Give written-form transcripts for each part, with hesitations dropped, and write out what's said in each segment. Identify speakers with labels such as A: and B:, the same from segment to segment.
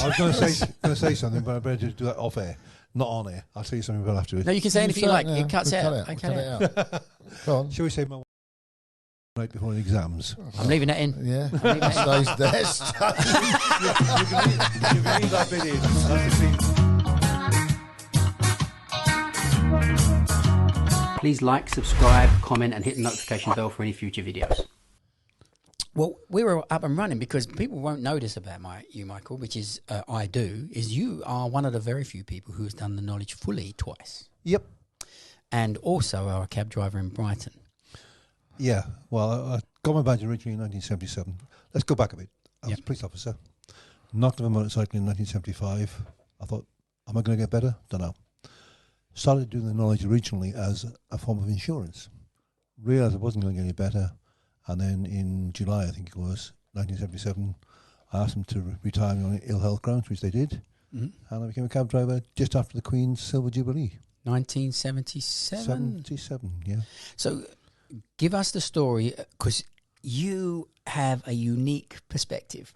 A: I was going to say something, but I better just do that off air, not on air. I'll tell you something about afterwards.
B: No, you can say anything you like. It cuts out.
C: We'll cut it out. Go on.
A: Shall we say my night before the exams?
B: I'm leaving that in.
C: Yeah. Stays there.
A: You can leave that bit in. That's the thing.
B: Please like, subscribe, comment, and hit the notification bell for any future videos. Well, we were up and running because people won't know this about you, Michael, which is I do, is you are one of the very few people who has done the knowledge fully twice.
A: Yep.
B: And also are a cab driver in Brighton.
A: Yeah. Well, I got my badge originally in 1977. Let's go back a bit. I was a police officer. Knocked up a motorcycle in 1975. I thought, am I going to get better? Don't know. Started doing the knowledge originally as a form of insurance. Realised I wasn't going to get any better. And then in July, I think it was, 1977, I asked them to retire me on ill health grounds, which they did. Mm-hmm. And I became a cab driver just after the Queen's Silver Jubilee.
B: 1977?
A: 77, yeah.
B: So give us the story, because you have a unique perspective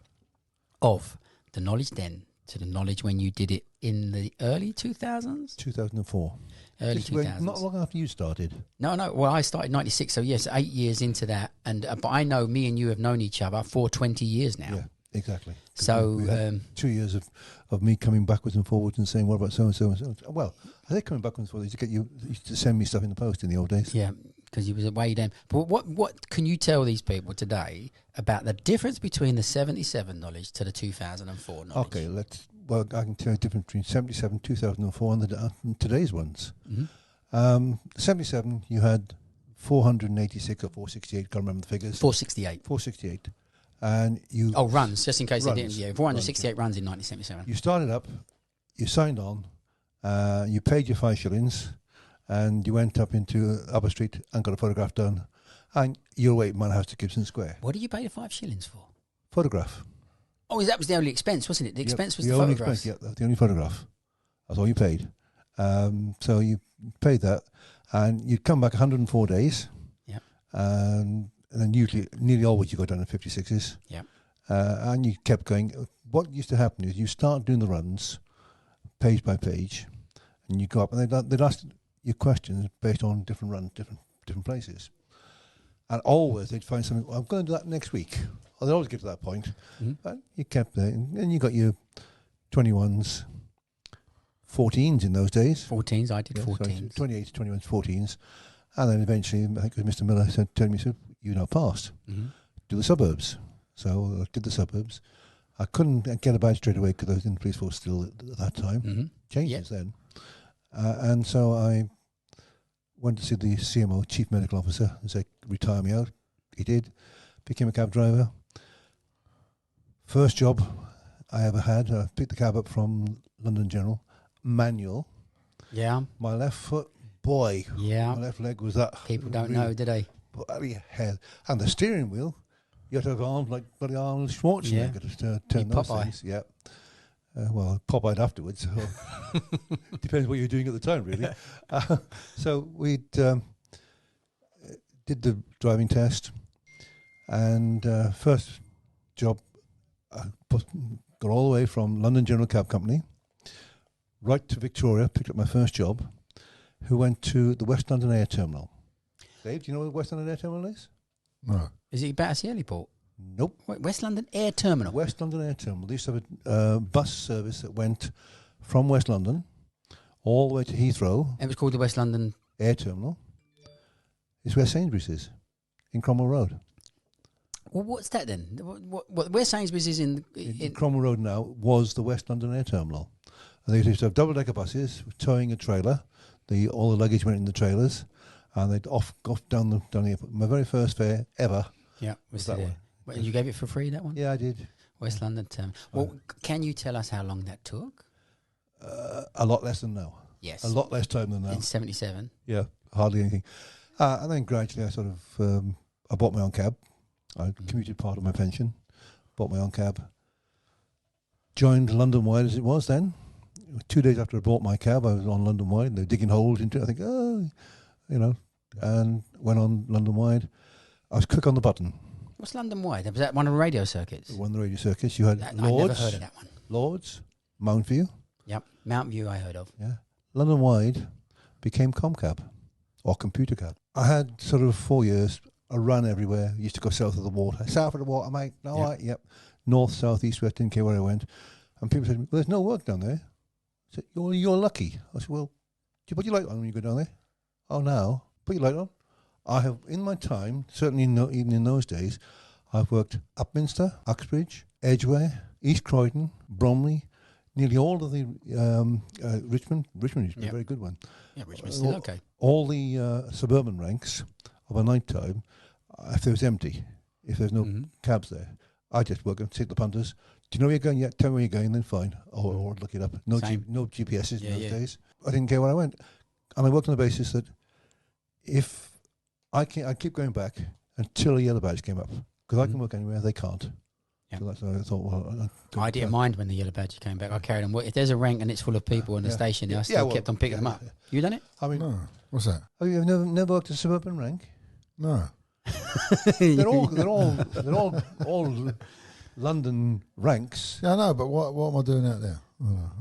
B: of the knowledge then to the knowledge when you did it in the early 2000s?
A: 2004.
B: Early 2000s.
A: Not long after you started.
B: No. Well, I started 96, so yes, 8 years into that. And but I know me and you have known each other for 20 years now.
A: Yeah, exactly.
B: So
A: 2 years of me coming backwards and forwards and saying, what about so-and-so and so. Well, I think coming backwards and forwards to get you to send me stuff in the post in the old days.
B: Yeah, because you was away then. But what can you tell these people today about the difference between the 77 knowledge to the 2004 knowledge?
A: Okay, I can tell you the difference between 77, 2004 and today's ones. Mm-hmm. 77, you had 486 or 468, can't remember the figures.
B: 468.
A: 468. And you...
B: Oh, runs, just in case they didn't. Yeah, 468
A: runs
B: in 1977.
A: You started up, you signed on, you paid your 5 shillings, and you went up into Upper Street and got a photograph done, and you're away at Manhouse to Gibson Square.
B: What did you pay the 5 shillings for?
A: Photograph.
B: Oh, that was the only expense, wasn't it? The expense was the
A: only
B: photograph.
A: Expense, yeah, the only photograph. That's all you paid. So you paid that, and you'd come back 104 days.
B: Yeah.
A: And then usually, nearly always, you go down to 56s.
B: Yeah.
A: And you kept going. What used to happen is you start doing the runs, page by page, and you go up, and they'd ask you questions based on different runs, different places. And always they'd find something, I'm going to do that next week. Or they'd always get to that point. Mm-hmm. But you kept there, and you got your 21s, 14s in those days.
B: 14s, I did 14s.
A: 28s, 21s, 14s. And then eventually, I think it was Mr. Miller told me, you now passed. Mm-hmm. Do the suburbs. So I did the suburbs. I couldn't get a badge straight away because I was in the police force still at that time. Mm-hmm. Changes then. And so I went to see the CMO, Chief Medical Officer, and said, retire me out. He did. Became a cab driver. First job I ever had, I picked the cab up from London General, manual.
B: Yeah.
A: My left foot, boy.
B: Yeah.
A: My left leg was that.
B: People don't know, do they?
A: Bloody hell. And the steering wheel, you had to have arms like bloody Arnold Schwarzenegger to turn those things. Yeah. Well, Popeyed afterwards. So depends what you're doing at the time, really. So we did the driving test, and first job, I got all the way from London General Cab Company right to Victoria, picked up my first job, who went to the West London Air Terminal. Dave, do you know where the West London Air Terminal is?
C: No.
B: Is it Battersea Heliport?
A: Nope.
B: Wait, West London Air Terminal?
A: West London Air Terminal. They used to have a bus service that went from West London all the way to Heathrow.
B: It was called the West London
A: Air Terminal. It's where Sainsbury's is, in Cromwell Road.
B: Well, what's that then? Where Sainsbury's is in
A: Cromwell Road now was the West London Air Terminal. And they used to have double-decker buses towing a trailer. All the luggage went in the trailers, and they'd off down the airport. My very first fare ever. Yeah, was that one.
B: Well, you gave it for free, that one?
A: Yeah, I did.
B: West London Terminal. Well, can you tell us how long that took?
A: A lot less than now.
B: Yes.
A: A lot less time than now.
B: In 77?
A: Yeah, hardly anything. And then gradually I sort of, I bought my own cab. I commuted part of my pension, bought my own cab. Joined London Wide as it was then. 2 days after I bought my cab, I was on London Wide. They were digging holes into it. I think, and went on London Wide. I was quick on the button.
B: What's London Wide? Was that one of the radio circuits?
A: One of the radio circuits. You had Lords.
B: I never heard of that one.
A: Lords, Mount View.
B: Yep, Mount View I heard of.
A: Yeah. London Wide became Comcab or Computer Cab. I had sort of 4 years. I ran everywhere. Used to go south of the water. South of the water, mate. All right, yep. North, south, east, west, didn't care where I went. And people said, well, there's no work down there. I said, you're lucky. I said, well, do you put your light on when you go down there? Oh, no. Put your light on. I have, in my time, certainly even in those days, I've worked Upminster, Uxbridge, Edgware, East Croydon, Bromley, nearly all of the Richmond. Richmond used to be a very good one.
B: Yeah, Richmond's still okay.
A: All the suburban ranks of a night time, if there was empty, if there's no cabs there, I just work and take the punters. Do you know where you're going? Yeah, tell me where you're going, then fine. Or look it up. No GPSs in those days. I didn't care where I went. And I worked on the basis that if I keep going back until a yellow badge came up, because I can work anywhere, they can't.
B: Yep.
A: So that's what I thought, well...
B: I didn't mind when the yellow badge came back. I carried them. If there's a rank and it's full of people in the station, I still kept on picking them up. You done it?
C: I mean, no. What's that?
A: Oh, you've never worked a suburban rank?
C: No.
A: they're all London ranks.
C: Yeah, I know, but what am I doing out there?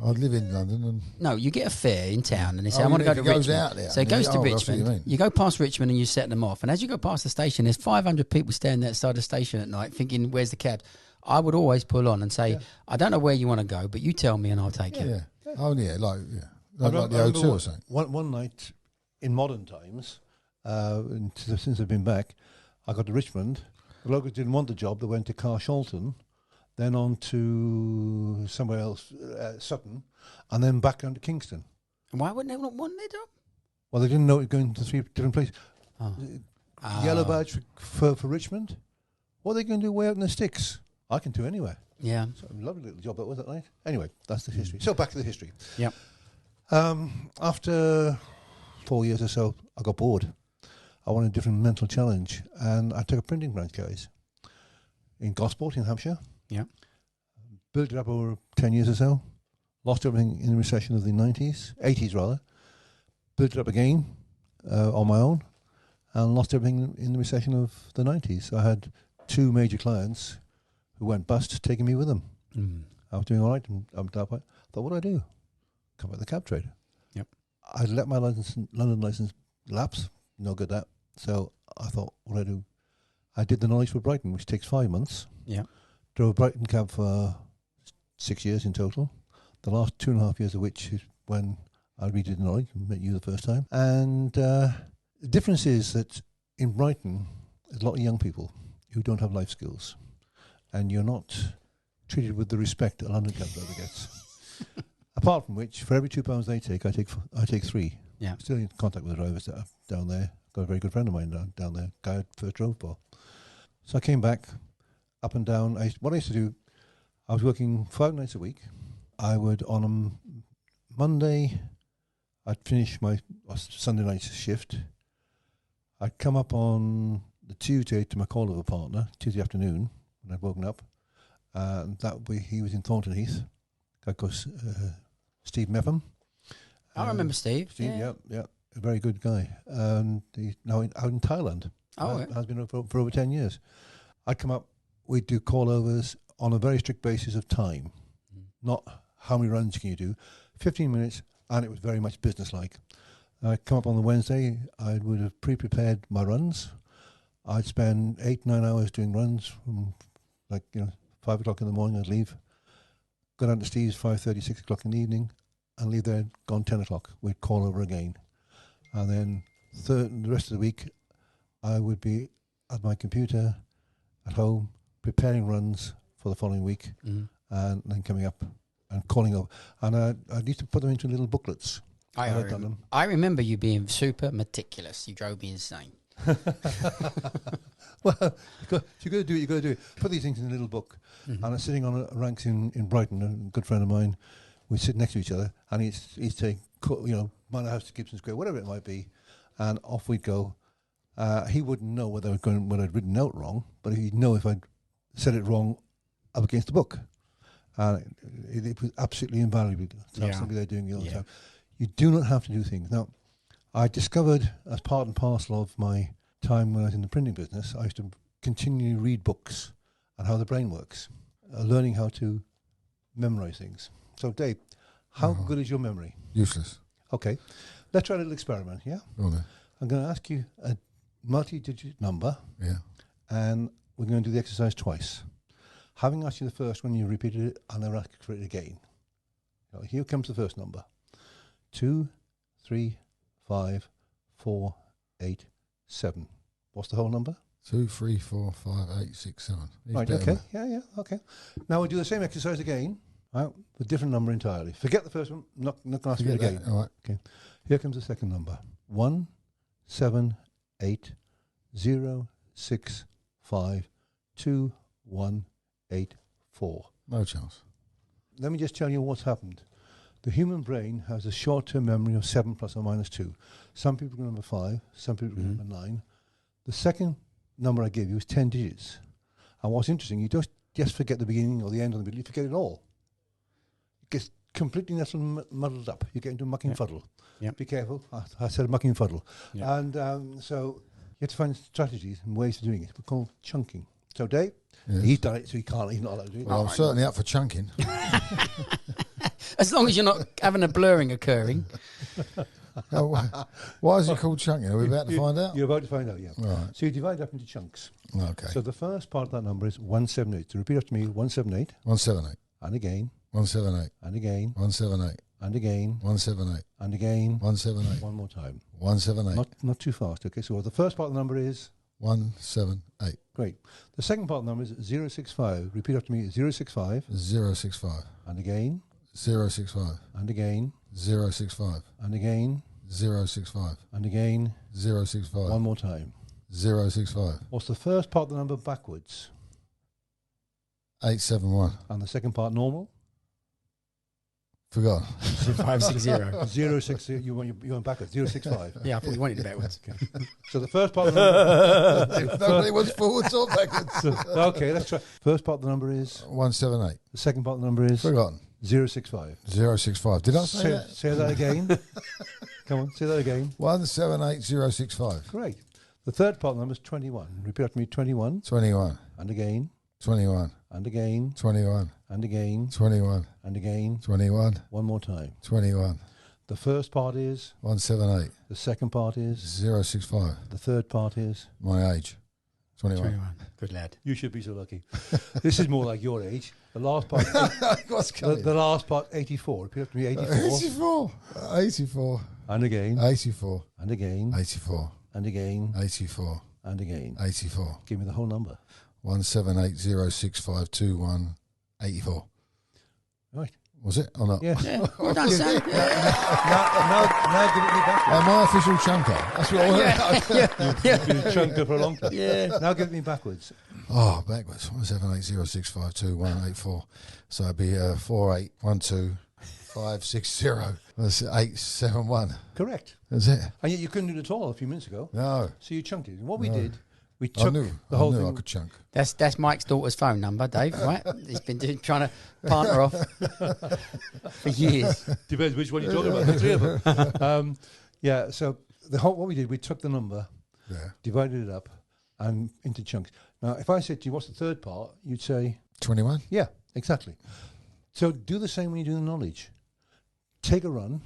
C: I live in London, and
B: no, you get a fare in town, and they say, "I want to go to Richmond."
C: Out there.
B: So it goes to
C: Richmond.
B: You go past Richmond, and you set them off. And as you go past the station, there's 500 people standing outside the station at night, thinking, "Where's the cab?" I would always pull on and say, "I don't know where you want to go, but you tell me, and I'll take you."
C: Yeah. Oh yeah, like the O2 or something.
A: One night in modern times, since I've been back, I got to Richmond. The locals didn't want the job. They went to Carshalton, then on to somewhere else, Sutton, and then back down to Kingston.
B: And why wouldn't they not want their job?
A: Well, they didn't know it was going to 3 different places. Yellow badge for Richmond? What are they going to do way out in the sticks? I can do anywhere.
B: Yeah.
A: So a lovely little job that was that night. Anyway, that's the history. So back to the history.
B: Yep.
A: After 4 years or so, I got bored. I wanted a different mental challenge, and I took a printing franchise in Gosport in Hampshire.
B: Yeah.
A: Built it up over 10 years or so. Lost everything in the recession of the 80s rather. Built it up again on my own, and lost everything in the recession of the 90s. I had 2 major clients who went bust, taking me with them. I was doing all right, and I thought, what do I do? Come back to the cab trade.
B: Yep.
A: I let my London license lapse. No good at that. So I thought, what do I do? I did the knowledge for Brighton, which takes 5 months.
B: Yeah.
A: Drove a Brighton cab for 6 years in total. The last 2.5 years of which is when I redid the knowledge and met you the first time. And the difference is that in Brighton, there's a lot of young people who don't have life skills, and you're not treated with the respect a London cab driver gets. Apart from which, for every £2 they take, I take 3.
B: Yeah.
A: Still in contact with the drivers that are down there. Got a very good friend of mine down there, guy I first drove for. So I came back, up and down. What I used to do, I was working 5 nights a week. I would, on a Monday, I'd finish my Sunday night shift. I'd come up on the Tuesday to my call of a partner, Tuesday afternoon, when I'd woken up. And that way he was in Thornton Heath. Guy called Steve Mepham.
B: I remember Steve.
A: Yeah, a very good guy. And he's now out in Thailand. Has been for over 10 years. I'd come up, we'd do call-overs on a very strict basis of time. Not how many runs can you do. 15 minutes, and it was very much business-like. I'd come up on the Wednesday, I would have pre-prepared my runs. I'd spend 8-9 hours doing runs from 5 o'clock in the morning, I'd leave. Go down to Steve's 5:30, 6 o'clock in the evening, and leave there, gone 10 o'clock. We'd call over again. And then the rest of the week, I would be at my computer at home, preparing runs for the following week, and then coming up and calling over. And I used to put them into little booklets.
B: I remember you being super meticulous. You drove me insane.
A: Well, if you're going to do it, you've got to do it. Put these things in a little book. And I'm sitting on ranks in Brighton, a good friend of mine. We sit next to each other, and he's saying, Manor House to Gibson Square, whatever it might be, and off we'd go. He wouldn't know whether I'd written out wrong, but he'd know if I'd said it wrong up against the book. It was absolutely invaluable to have somebody there doing it all the time. You do not have to do things. Now, I discovered, as part and parcel of my time when I was in the printing business, I used to continually read books on how the brain works, learning how to memorize things. So, Dave, how good is your memory?
C: Useless.
A: Okay. Let's try a little experiment, yeah?
C: Okay.
A: I'm going to ask you a multi-digit number.
C: Yeah.
A: And we're going to do the exercise twice. Having asked you the first one, you repeated it, and I'll ask for it again. So here comes the first number. 2, 3, 5, 4, 8, 7. What's the whole number?
C: 2, 3, 4, 5, 8, 6, 7.
A: Right, okay. Yeah, okay. Now we'll do the same exercise again, right, with a different number entirely. Forget the first one, not going to ask you again.
C: All right.
A: Okay. Here comes the second number. 1, 7, 8, 0, 6, 5, 2, 1, 8, 4.
C: No chance.
A: Let me just tell you what's happened. The human brain has a short-term memory of 7 plus or minus 2. Some people remember 5, some people remember 9. The second number I gave you is 10 digits. And what's interesting, you don't just forget the beginning or the end or the middle, you forget it all. It gets completely muddled up. You get into mucking fuddle. Yep. Be careful. I said mucking fuddle. Yep. And so you have to find strategies and ways of doing it. We're called chunking. So Dave, he's done it, so he's not allowed to do it.
C: Well, I'm certainly up for chunking.
B: As long as you're not having a blurring occurring.
C: Why is it called chunking? Are we about to find out?
A: You're about to find out, yeah.
C: Right.
A: So you divide it up into chunks.
C: Okay.
A: So the first part of that number is 178. So repeat after me, 178.
C: 178.
A: And again.
C: 178.
A: And again.
C: 178.
A: And again.
C: 178.
A: And again.
C: 178.
A: One more time.
C: 178.
A: Not too fast, okay? So the first part of the number is?
C: 178.
A: Great. The second part of the number is 065. Repeat after me, 065.
C: 065.
A: And again.
C: 065.
A: And again.
C: 065.
A: And again.
C: 065.
A: And again.
C: 065.
A: One more time.
C: 065.
A: What's the first part of the number backwards?
C: 871.
A: And the second part normal?
C: Forgot.
B: 560.
A: 060. You went backwards. 065.
B: Yeah, I thought you wanted it backwards.
A: Okay. So the first part of the number.
C: Nobody was forwards or backwards.
A: Okay, let's try. First part of the number is?
C: 178.
A: The second part of the number is?
C: Forgotten.
A: 065.
C: 065. Did I say that?
A: Say that again. Come on, say that again.
C: 178065.
A: Great. The third part of the number is 21. Repeat after me, 21.
C: 21.
A: And again.
C: 21.
A: And again.
C: 21.
A: And again.
C: 21.
A: And again.
C: 21.
A: One more time.
C: 21.
A: The first part is?
C: 178.
A: The second part is?
C: 065.
A: The third part is?
C: My age. 21.
B: Good lad.
A: You should be so lucky. This is more like your age. The last part.
C: What's coming?
A: The last part, 84. Repeat after me, 84.
C: 84. 84.
A: And again.
C: 84.
A: And again.
C: 84.
A: And again.
C: 84.
A: And again.
C: 84.
A: Give me the whole number.
C: 178065284.
A: Right.
C: Was it or not?
A: Yes.
B: Yeah. Well done, son.
A: Now give it me back.
C: Am I official chunker? That's what I want.
A: You've been a chunker for a long time.
B: Yeah.
A: Now give it me backwards.
C: Oh, backwards. 17806528184. So it'd be 4812560. That's 871.
A: Correct.
C: That's it.
A: And yet you couldn't do it at all a few minutes ago.
C: No.
A: So you chunked it. And what we did, we
C: I
A: took
C: knew
A: the whole
C: I
A: thing.
C: could chunk.
B: That's Mike's daughter's phone number, Dave, right? He's been trying to partner her off for years.
A: Depends which one you're talking about. The three of them. Yeah. So what we did, we took the number, divided it up, and into chunks. Now, if I said to you, "What's the third part?" you'd say
C: 21.
A: Yeah, exactly. So do the same when you do the knowledge. Take a run,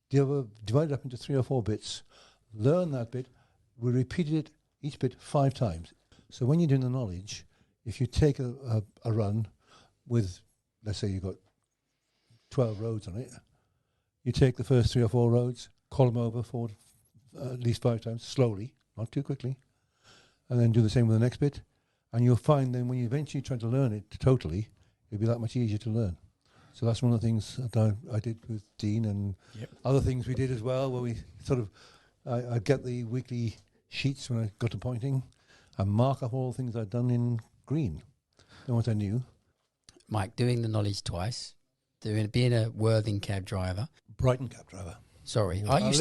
A: divide it up into 3 or 4 bits, learn that bit. We repeated it each bit 5 times. So when you're doing the knowledge, if you take a run with, let's say you've got 12 roads on it, you take the first 3 or 4 roads, call them over for at least 5 times, slowly, not too quickly, and then do the same with the next bit. And you'll find then when you eventually try to learn it totally, it'll be that much easier to learn. So that's one of the things that I did with Dean and other things we did as well, where we sort of, I'd get the weekly sheets when I got to pointing and mark up all the things I'd done in green, and what I knew.
B: Mike, doing the knowledge twice, being a Worthing cab driver.
A: Brighton cab driver.
B: Sorry.
A: I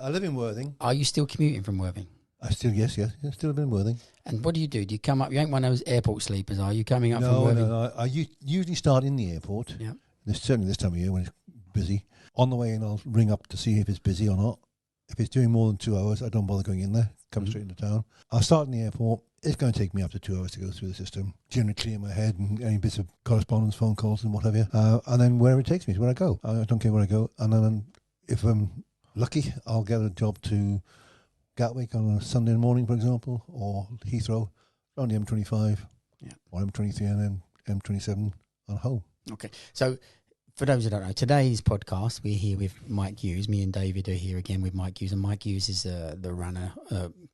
A: live in Worthing.
B: Are you still commuting from Worthing?
A: Yes, still in Worthing.
B: And what do? Do you come up? You ain't one of those airport sleepers, are you? Coming up from Worthing?
A: No. I usually start in the airport.
B: Yeah.
A: Certainly this time of year when it's busy. On the way in, I'll ring up to see if it's busy or not. If it's doing more than 2 hours, I don't bother going in there. Come straight into town. I'll start in the airport. It's going to take me up to 2 hours to go through the system, generally clear my head and any bits of correspondence, phone calls and what have you. And then wherever it takes me is where I go. I don't care where I go. And then if I'm lucky, I'll get a job to Gatwick on a Sunday morning, for example, or Heathrow on the M25 or M23 and then M27 on home.
B: Okay. So for those who don't know, today's podcast, we're here with Mike Hughes. Me and David are here again with Mike Hughes. And Mike Hughes is the runner,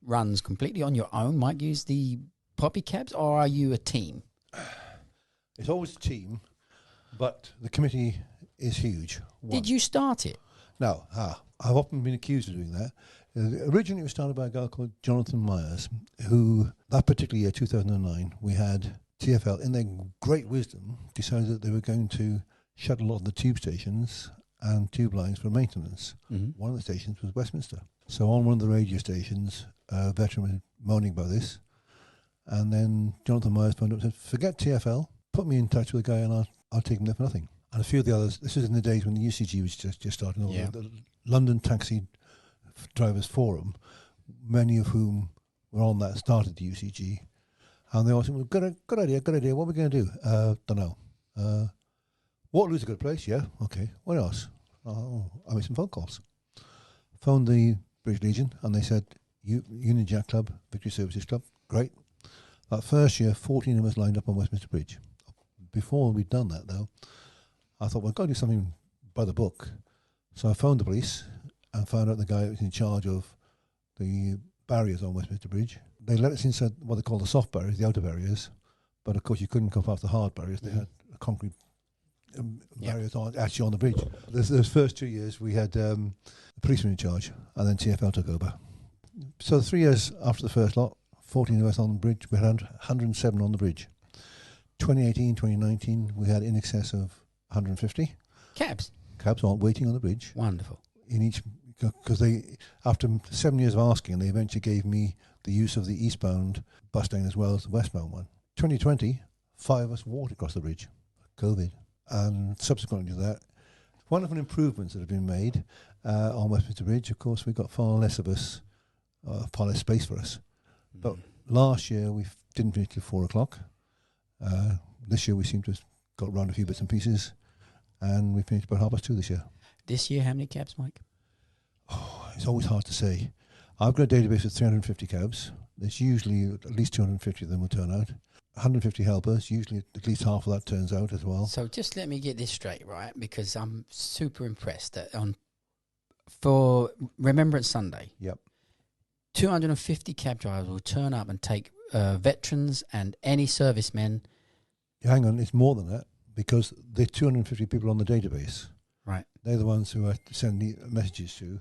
B: runs completely on your own. Mike Hughes, the Poppy Cabs, or are you a team?
A: It's always a team, but the committee is huge.
B: Did you start it?
A: No. I've often been accused of doing that. Originally, it was started by a guy called Jonathan Myers, who, that particular year, 2009, we had TfL, in their great wisdom, decided that they were going to shut a lot of the tube stations and tube lines for maintenance. Mm-hmm. One of the stations was Westminster. So on one of the radio stations, a veteran was moaning about this. And then Jonathan Myers phoned up and said, forget TfL, put me in touch with a guy and I'll take him there for nothing. And a few of the others, this was in the days when the UCG was just starting, the London Taxi Drivers Forum, many of whom were on that, started the UCG. And they all said, well, good idea, what are we going to do? Don't know. Waterloo's a good place, yeah, okay. What else? I made some phone calls. Phoned the British Legion and they said, Union Jack Club, Victory Services Club, great. That first year, 14 of us lined up on Westminster Bridge. Before we'd done that, though, I thought, well, I've got to do something by the book. So I phoned the police and found out the guy who was in charge of the barriers on Westminster Bridge. They let us inside what they call the soft barriers, the outer barriers, but of course you couldn't come past the hard barriers. They had concrete barriers actually on the bridge. Those first 2 years we had the policeman in charge, and then TfL took over. So 3 years after the first lot, 14 of us on the bridge, we had 107 on the bridge. 2018, 2019, we had in excess of 150.
B: Cabs
A: aren't waiting on the bridge.
B: Wonderful.
A: In each, because they, after 7 years of asking, they eventually gave me the use of the eastbound bus lane as well as the westbound one. 2020, 5 of us walked across the bridge, COVID. And subsequently to that, wonderful improvements that have been made on Westminster Bridge. Of course, we've got far less of us, far less space for us. But last year, we didn't finish till 4 o'clock. This year, we seem to have got around a few bits and pieces. And we finished about 2:30 this year.
B: This year, how many cabs, Mike?
A: Oh, it's always hard to say. I've got a database of 350 cabs. There's usually at least 250 of them will turn out. 150 helpers, usually at least half of that turns out as well.
B: So just let me get this straight, right? Because I'm super impressed that for Remembrance Sunday, 250 cab drivers will turn up and take veterans and any servicemen.
A: Hang on, it's more than that, because the 250 people on the database,
B: right?
A: They're the ones who I send the messages to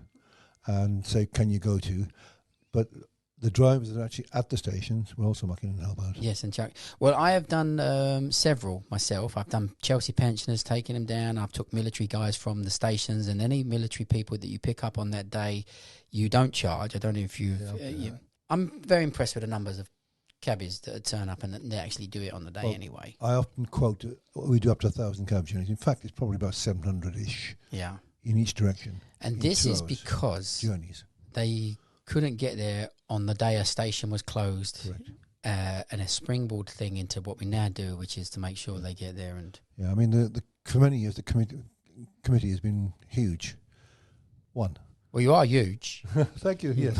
A: and say, can you go to? But the drivers that are actually at the stations will also muck in and help out.
B: Yes, and Chuck. Well, I have done several myself. I've done Chelsea pensioners, taking them down. I've took military guys from the stations, and any military people that you pick up on that day, you don't charge. I don't know if I'm very impressed with the numbers of cabbies that turn up and they actually do it on the day anyway. I often quote, we do up to 1,000 cab journeys. In fact, it's probably about 700-ish. Yeah. In each direction. And this is because journeys. They couldn't get there on the day a station was closed. Correct. And a springboard thing into what we now do, which is to make sure they get there. And I mean, for many years, the committee has been huge. Well, you are huge. Thank you. Yes.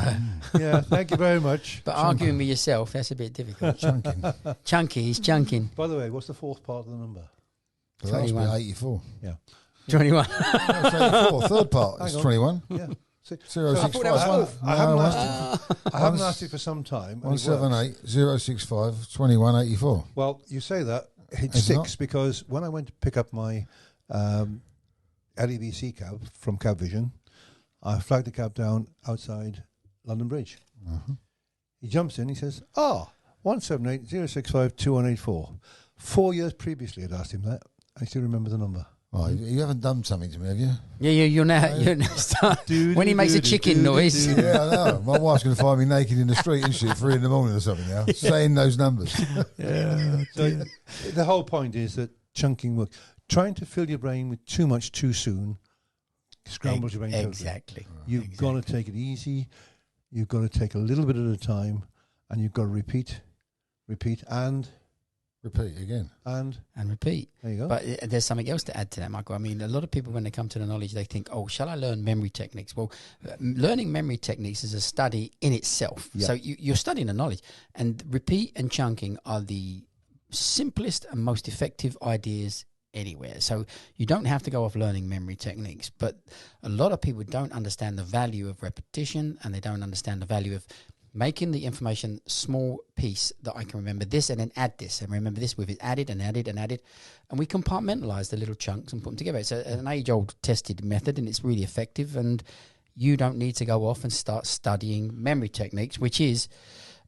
B: Yeah, thank you very much. But arguing with yourself, that's a bit difficult. Chunking. Chunky, he's chunking. By the way, what's the fourth part of the number?
C: The last bit, 84.
A: Yeah.
B: 21.
C: No, it's 84. Third part is 21.
A: Yeah.
C: 065.
A: I haven't asked you for some time.
C: 178 065 21 84.
A: Well, you say that. It's 6 because when I went to pick up my LEVC cab from Cab Vision, I flagged the cab down outside London Bridge. He jumps in, he says, 178 065 2184. 4 years previously I'd asked him that. I still remember the number.
C: Oh, you haven't done something to me, have you?
B: Yeah, you're now start, when he makes a chicken noise.
C: Yeah, I know. My wife's going to find me naked in the street and shit 3 a.m. or something now, saying those numbers.
A: Yeah. So the whole point is that chunking works. Trying to fill your brain with too much too soon scrambles your brain totally.
B: Exactly.
A: You've got to take it easy. You've got to take a little bit at a time, and you've got to repeat, and
C: repeat again.
B: And repeat.
A: There you go.
B: But there's something else to add to that, Michael. I mean, a lot of people, when they come to the knowledge, they think, oh, shall I learn memory techniques? Well, learning memory techniques is a study in itself. Yeah. So you're studying the knowledge. And repeat and chunking are the simplest and most effective ideas anywhere. So you don't have to go off learning memory techniques. But a lot of people don't understand the value of repetition, and they don't understand the value of making the information small piece that I can remember this and then add this and remember this with it added and added and added. And we compartmentalize the little chunks and put them together. It's an age-old tested method, and it's really effective. And you don't need to go off and start studying memory techniques, which is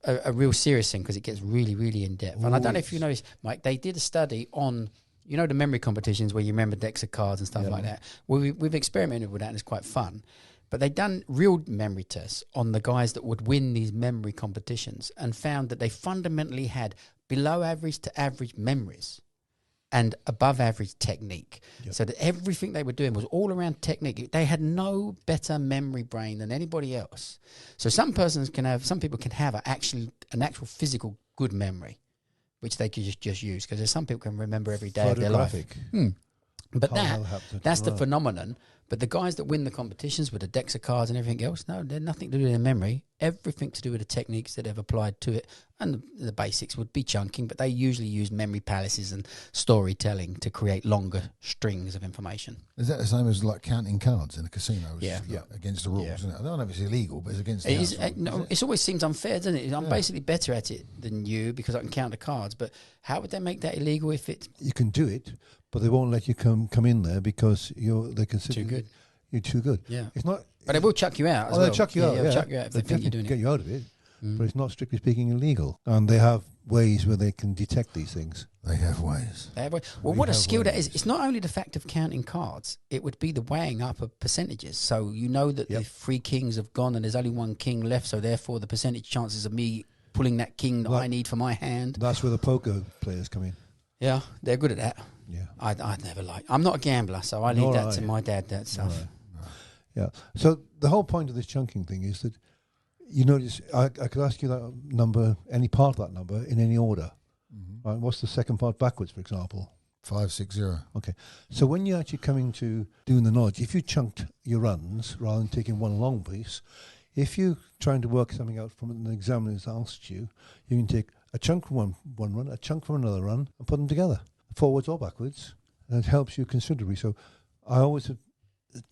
B: a real serious thing, because it gets really, really in-depth. And I don't know if you noticed, Mike, they did a study on, you know, the memory competitions where you remember decks of cards and stuff like that. Well, we've experimented with that, and it's quite fun. But they'd done real memory tests on the guys that would win these memory competitions, and found that they fundamentally had below average to average memories and above average technique. Yep. So that everything they were doing was all around technique. They had no better memory brain than anybody else. So some people can have an actual physical good memory, which they could just use, because there's some people can remember every day of their life. But that's the phenomenon. But the guys that win the competitions with the decks of cards and everything else, no, they're nothing to do with their memory. Everything to do with the techniques that they've applied to it. And the basics would be chunking, but they usually use memory palaces and storytelling to create longer strings of information.
C: Is that the same as like counting cards in a casino?
B: Yeah.
C: Against the rules, isn't it? I don't know if it's illegal, but it's against the rules.
B: It always seems unfair, doesn't it? I'm basically better at it than you because I can count the cards. But how would they make that illegal if it's...
A: You can do it, but they won't let you come in there because they consider
B: too good.
A: You're too good.
B: Yeah,
A: it's not.
B: But they will chuck you out.
A: They'll chuck you out.
B: They'll chuck you out if they think you're doing it.
A: Get you out of it. But it's not, strictly speaking, illegal. And they have ways where they can detect these things.
C: They have ways.
B: Well, what a skill that is. It's not only the fact of counting cards. It would be the weighing up of percentages. So you know that the 3 kings have gone and there's only 1 king left. So therefore, the percentage chances of me pulling that king that I need for my hand.
A: That's where the poker players come in.
B: Yeah, they're good at that.
A: Yeah,
B: I'd never like. I'm not a gambler, so I leave that to my dad. That stuff.
A: Yeah. So the whole point of this chunking thing is that you notice I could ask you that number, any part of that number, in any order. Mm-hmm. Right? What's the second part backwards, for example?
C: 560.
A: Okay. So when you're actually coming to doing the knowledge, if you chunked your runs rather than taking one long piece, if you're trying to work something out from an examiner's asked you, you can take a chunk from one run, a chunk from another run, and put them together, forwards or backwards, and it helps you considerably. So I always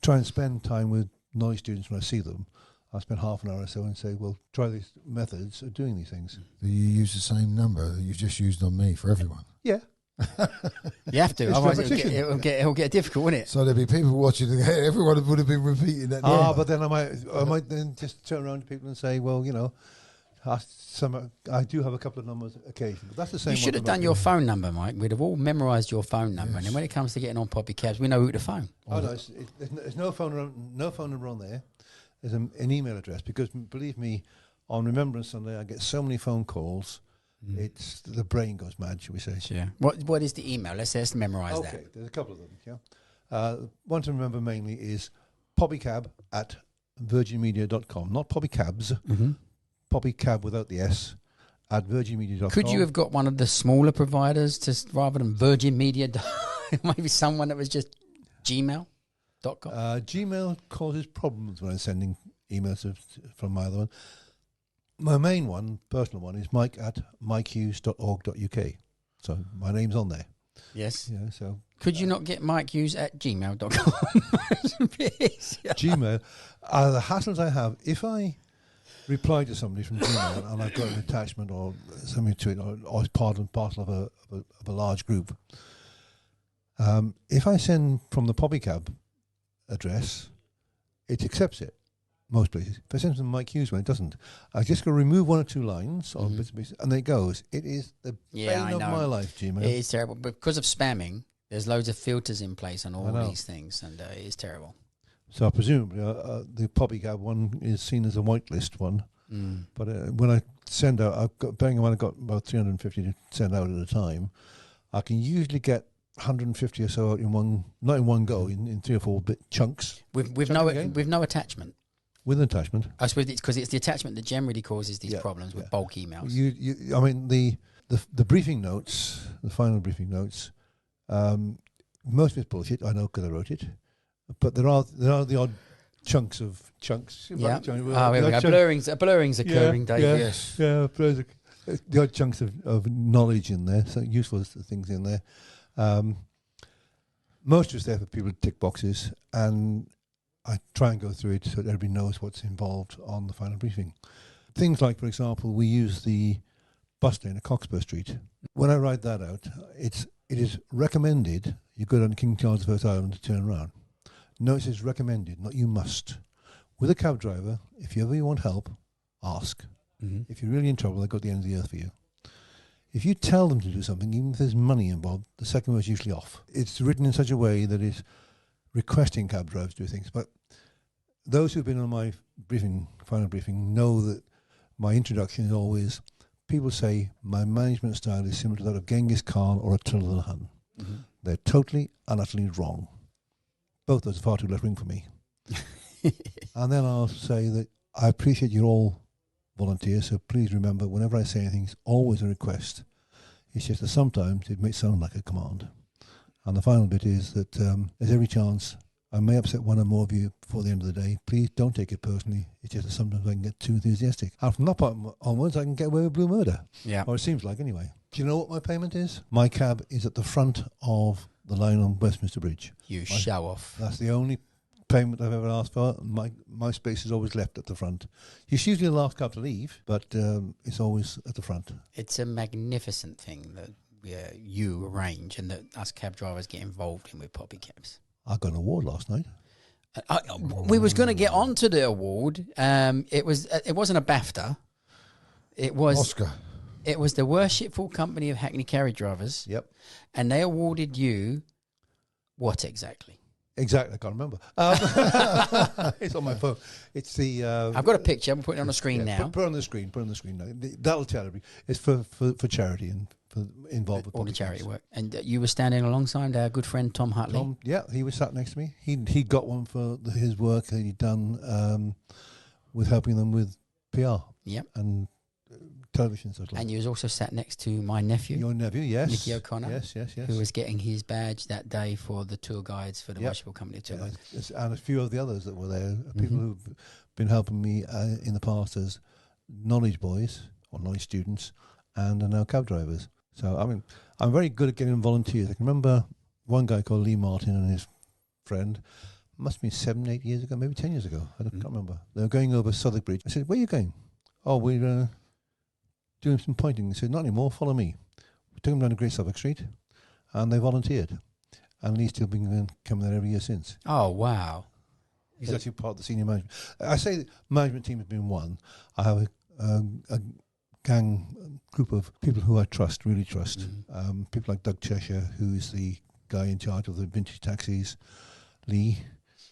A: try and spend time with knowledge students when I see them. I spend half an hour or so and say, well, try these methods of doing these things.
C: Do you use the same number that you've just used on me for everyone?
A: Yeah.
B: You have to, otherwise it'll get difficult, won't it?
C: So there'll be people watching. Everyone would have been repeating that.
A: But then I might then just turn around to people and say, well, you know, I do have a couple of numbers occasionally. But that's the same.
B: You should have done your phone number, Mike. We'd have all memorised your phone number, and then when it comes to getting on Poppy Cabs, we know who to phone.
A: Oh no, there's no phone number on there. There's an email address, because believe me, on Remembrance Sunday I get so many phone calls. It's the brain goes mad, shall we say?
B: Yeah. What is the email? Let's memorise that.
A: Okay, there's a couple of them. Yeah. One to remember mainly is poppycab@virginmedia.com, not poppycabs. Poppycab without the S at virginmedia.com.
B: Could you have got one of the smaller providers rather than Virgin Media? Maybe someone that was just gmail.com?
A: Gmail causes problems when I'm sending emails from my other one. My main one, personal one, is mike@mikehughes.org.uk. So my name's on there.
B: Yes.
A: Yeah, so
B: could you not get Mike Hughes at gmail.com?
A: Gmail. The hassles I have, if I reply to somebody from Gmail and I've got an attachment or something to it, or it's part and parcel of a large group, if I send from the Poppycab address, it accepts it. Most places. If I send from Mike Hughes one, it doesn't. I just got to remove 1 or 2 lines or bits and pieces, and there it goes. It is the bane of my life, Gmail.
B: It is terrible. Because of spamming, there's loads of filters in place on all these things, and it is terrible.
A: So presumably the Poppycab one is seen as a whitelist one. But when I send out, bearing in mind I've got about 350 to send out at a time, I can usually get 150 or so out in one, not in one go, in 3 or 4 bit chunks.
B: With no attachment.
A: With an attachment.
B: I suppose it's because it's the attachment that generally causes these problems with bulk emails.
A: I mean, the briefing notes, the final briefing notes, most of it's bullshit. I know because I wrote it, but there are the odd chunks.
B: Yeah. Here we go. Blurring's occurring, Dave.
C: Yes.
A: Yeah. The odd chunks of knowledge in there, so useful things in there. Most of it's there for people to tick boxes, and I try and go through it so that everybody knows what's involved on the final briefing. Things like, for example, we use the bus lane at Cockspur Street. When I write that out, it is recommended you go down to King Charles I Island to turn around. Notice it's recommended, not you must. With a cab driver, if you ever want help, ask. Mm-hmm. If you're really in trouble, they'll go to the end of the earth for you. If you tell them to do something, even if there's money involved, the second word's usually off. It's written in such a way that it's requesting cab drivers to do things. But those who've been on my final briefing, know that my introduction is always, people say my management style is similar to that of Genghis Khan or Attila the Hun. Mm-hmm. They're totally and utterly wrong. Both those are far too left-wing for me. And then I'll say that I appreciate you're all volunteers, so please remember, whenever I say anything, it's always a request. It's just that sometimes it may sound like a command. And the final bit is that there's every chance I may upset one or more of you before the end of the day. Please don't take it personally. It's just that sometimes I can get too enthusiastic. And from that point onwards, I can get away with blue murder. Yeah. Or it seems like, anyway. Do you know what my payment is? My cab is at the front of the line on Westminster Bridge.
B: Show off.
A: That's the only payment I've ever asked for. My space is always left at the front. It's usually the last cab to leave, but it's always at the front. It's a magnificent thing that you arrange and that us cab drivers get involved in with poppy cabs. I got an award last night. We was going to get on to the award. It wasn't a BAFTA. It was
C: Oscar.
B: It was the Worshipful Company of Hackney Carriage Drivers. Yep. And they awarded you what exactly? Exactly, I can't remember. It's on my phone. It's the. I've got a picture. I'm putting it on the screen now. Put it on the screen. Put it on the screen now. That'll tell everybody. It's for charity and for involved with all the charity work. And you were standing alongside our good friend Tom Hutley. Yeah, he was sat next to me. He got one for his work that he'd done with helping them with PR. Yep. And television stuff. And you was also sat next to my nephew. Your nephew, yes. Nicky O'Connor. Yes. Who was getting his badge that day for the tour guides for the Worshipful Company of Tour Guides. And a few of the others that were there, people who've been helping me in the past as knowledge boys or knowledge students and are now cab drivers. So, I mean, I'm very good at getting volunteers. I can remember one guy called Lee Martin and his friend, must have been 7, 8 years ago, maybe 10 years ago. I can't remember. They were going over Southwark Bridge. I said, where are you going? Oh, we're doing some pointing. They said, not anymore, follow me. We took them down to Great Southwark Street and they volunteered. And Lee's still been coming there every year since. Oh, wow. He's actually part of the senior management. I say the management team has been one. I have a group of people who I trust, really trust. People like Doug Cheshire, who's the guy in charge of the vintage taxis, Lee,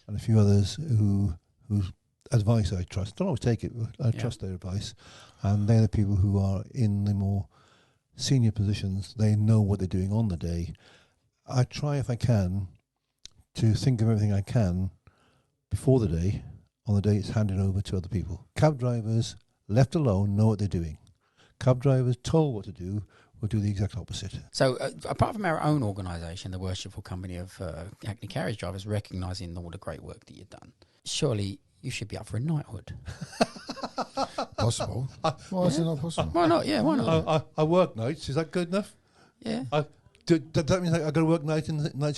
B: and a few others whose advice I trust. Don't always take it, but I trust their advice. And they're the people who are in the more senior positions. They know what they're doing on the day. I try, if I can, to think of everything I can before the day, on the day it's handed over to other people. Cab drivers, left alone, know what they're doing. Cab drivers told what to do will do the exact opposite. So, apart from our own organisation, the Worshipful Company of Hackney Carriage Drivers, recognising all the great work that you've done, surely you should be up for a knighthood.
C: Possible. Why is it not possible?
B: Why not? Yeah, why not?
A: I work nights. Is that good enough?
B: Yeah.
A: That means I got to work nights in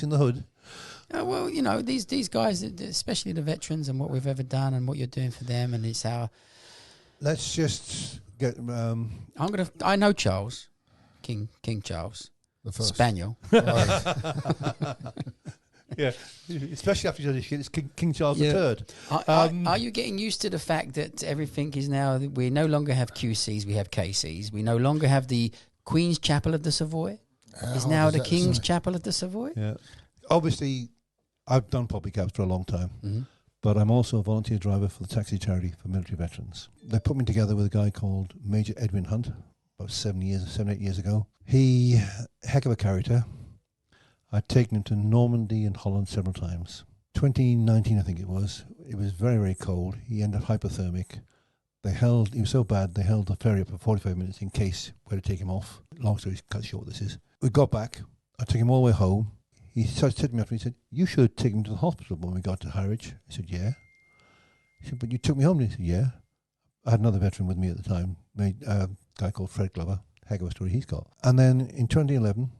A: the hood?
B: Well, you know, these guys, especially the veterans and what we've ever done and what you're doing for them, and it's our...
A: Let's just get...
B: I know Charles, King Charles.
C: The first.
B: Spaniel.
A: Yeah, especially after it's King Charles III.
B: Are you getting used to the fact that everything is now... We no longer have QCs, we have KCs. We no longer have the Queen's Chapel of the Savoy. It's now the King's Chapel of the Savoy.
A: Yeah. Obviously, I've done poppy cabs for a long time, but I'm also a volunteer driver for the taxi charity for military veterans. They put me together with a guy called Major Edwin Hunt about 7, 8 years ago. He, heck of a character, I'd taken him to Normandy and Holland several times. 2019, I think it was very, very cold. He ended up hypothermic. He was so bad, they held the ferry up for 45 minutes in case we had to take him off. Long story cut short, this is. We got back. I took him all the way home. He started to me after. He said, "You should take him to the hospital when we got to Harwich." I said, "Yeah." He said, "But you took me home." He said, "Yeah." I had another veteran with me at the time, a guy called Fred Glover. Heck of a story he's got. And then in 2011,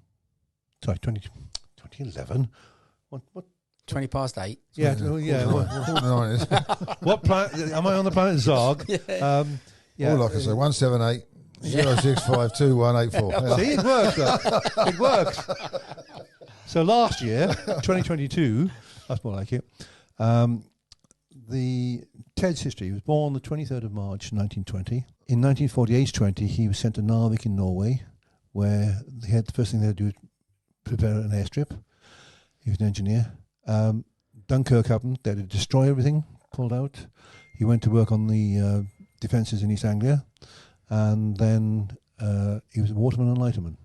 A: what?
B: 20 past 8.
A: Yeah, what planet? Am I on the planet Zog?
C: Yeah. All I can say, 178 065 2184.
A: See, it works. It works. So last year, 2022, that's more like it. The Ted's history. He was born the 23rd of March, 1920. In 1948-20, he was sent to Narvik in Norway, where the first thing they had to do was prepare an airstrip. He was an engineer. Dunkirk happened. They had to destroy everything, pulled out. He went to work on the defences in East Anglia. And then he was a waterman and lighterman,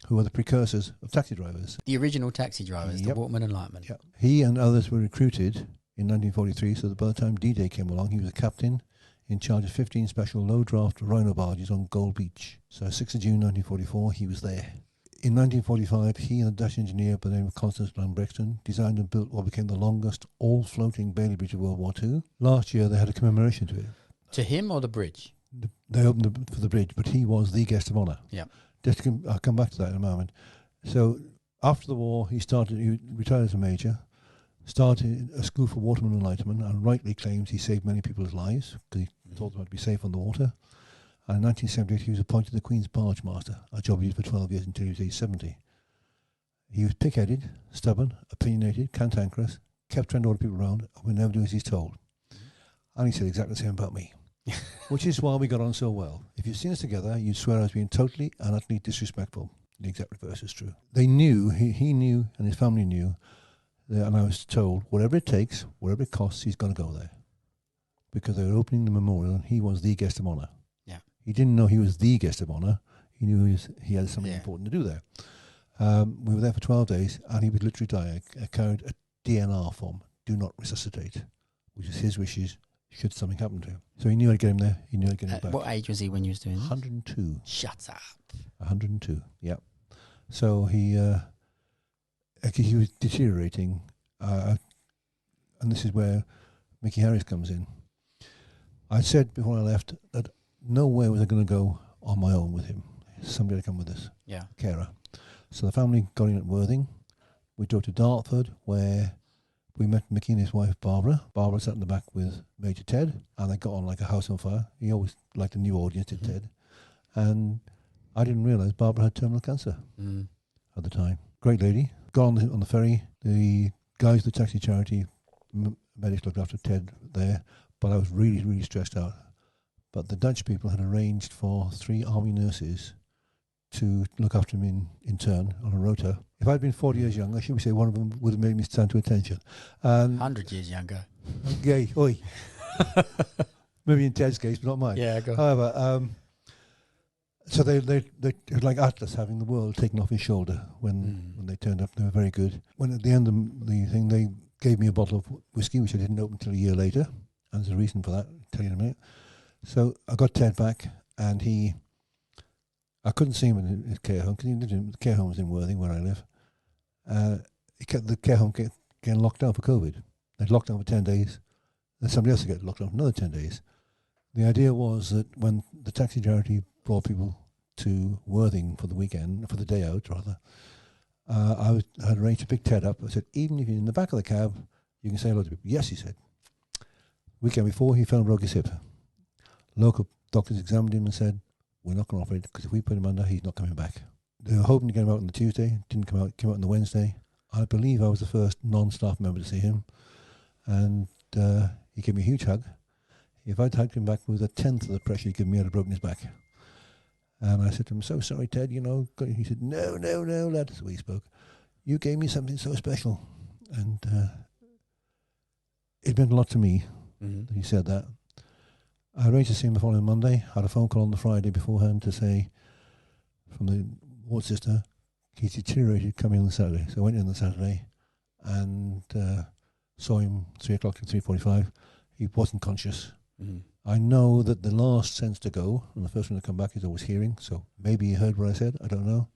A: who were the precursors of taxi drivers. The
B: original taxi drivers, the waterman and lighterman.
A: Yep. He and others were recruited in 1943, so that by the time D-Day came along, he was a captain in charge of 15 special low-draft rhino barges on Gold Beach. So 6th of June 1944, he was there. In 1945, he and a Dutch engineer by the name of Constance Lambrechtsson designed and built what became the longest all-floating Bailey Bridge of World War II. Last year, they had a commemoration to it.
B: To him or the bridge?
A: They opened for the bridge, but he was the guest of honour.
B: Yeah.
A: I'll come back to that in a moment. So after the war, he retired as a major, started a school for watermen and lightermen, and rightly claims he saved many people's lives because he taught them how to be safe on the water. And in 1978, he was appointed the Queen's Barge Master, a job he did for 12 years until he was age 70. He was pig-headed, stubborn, opinionated, cantankerous, kept trying to order people around, and would never do as he's told. And he said exactly the same about me. Which is why we got on so well. If you'd seen us together, you'd swear I was being totally and utterly disrespectful. The exact reverse is true. They knew, he knew, and his family knew, and I was told, whatever it takes, whatever it costs, he's going to go there. Because they were opening the memorial, and he was the guest of honour.
B: Yeah.
A: He didn't know he was the guest of honour. He knew he had something important to do there. We were there for 12 days, and he would literally die. I carried a DNR form, do not resuscitate, which is his wishes should something happen to him. So he knew I'd get him there. He knew I'd get him back.
B: What age was he when you was doing this?
A: 102.
B: Shut up.
A: 102, yep. So he was deteriorating. And this is where Mickey Harris comes in. I said before I left that nowhere was I going to go on my own with him. Somebody had to come with us.
B: Yeah.
A: Carer. So the family got in at Worthing. We drove to Dartford, where we met Mickey and his wife, Barbara. Barbara sat in the back with Major Ted, and they got on like a house on fire. He always liked a new audience, did Ted. And I didn't realise Barbara had terminal cancer at the time. Great lady. Got on the ferry. The guys at the taxi charity, medics looked after Ted there, but I was really, really stressed out. But the Dutch people had arranged for 3 army nurses to look after him in turn on a rota. If I'd been 40 years younger, should we say one of them would have made me stand to attention.
B: 100 years younger.
A: Gay, oi. Maybe in Ted's case, but not mine.
B: Yeah, go.
A: However, so they it was like Atlas having the world taken off his shoulder when they turned up. They were very good. When at the end of the thing, they gave me a bottle of whiskey, which I didn't open until a year later. And there's a reason for that. I'll tell you in a minute. So I got Ted back, and I couldn't see him in his care home because the care home was in Worthing, where I live. He kept the care home getting locked down for COVID. They'd locked down for 10 days. Then somebody else would get locked down for another 10 days. The idea was that when the taxi charity brought people to Worthing for the weekend, for the day out rather, I had arranged to pick Ted up. I said, even if you're in the back of the cab, you can say hello to people. Yes, he said. Weekend before, he fell and broke his hip. Local doctors examined him and said, we're not going to operate because if we put him under, he's not coming back. They were hoping to get him out on the Tuesday. Didn't come out. Came out on the Wednesday. I believe I was the first non-staff member to see him. And he gave me a huge hug. If I'd hugged him back with 1/10 of the pressure he'd given me, I'd have broken his back. And I said to him, so sorry, Ted, you know. He said, no, lad. That's the way he spoke. You gave me something so special. And it meant a lot to me that he said that. I arranged to see him the following Monday. Had a phone call on the Friday beforehand to say, from the ward sister, He's deteriorated coming on the Saturday. So I went in on the Saturday and saw him 3 o'clock to 3:45. He wasn't conscious.
B: Mm.
A: I know that the last sense to go and the first one to come back is always hearing. So maybe he heard what I said. I don't know.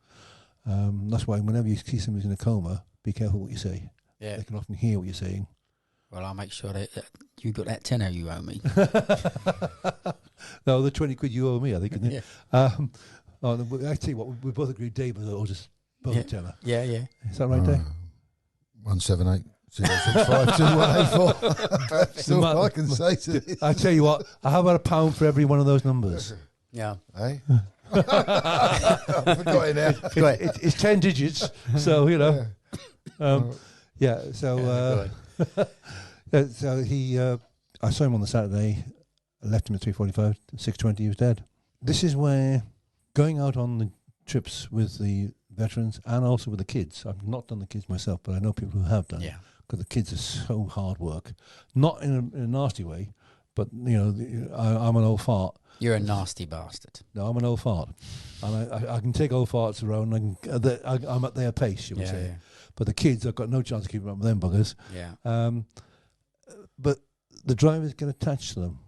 A: That's why whenever you see somebody in a coma, be careful what you say.
B: Yeah.
A: They can often hear what you're saying.
B: Well, I'll make sure that you got that tenner you owe me.
A: No, the 20 quid you owe me, I think, isn't it?
B: Yeah.
A: I tell you what, we both agreed Dave will just both a tenner.
B: Yeah, yeah.
A: Is that right, Dave?
C: 178 065 2184. Still, I can say to this.
A: I tell you what, I have about £1 for every one of those numbers.
B: Yeah.
C: Hey? I forgot it now.
A: It's 10 digits, so, you know. So he, I saw him on the Saturday, I left him at 3:45, 6:20 he was dead. This is where going out on the trips with the veterans and also with the kids, I've not done the kids myself, but I know people who have done.
B: Yeah.
A: Because the kids are so hard work, not in a nasty way, but you know, I'm an old fart.
B: You're a nasty bastard.
A: No, I'm an old fart, and I can take old farts around. I'm at their pace, you would say.
B: Yeah.
A: But the kids, I've got no chance of keeping up with them buggers.
B: Yeah.
A: But the drivers get attached to them,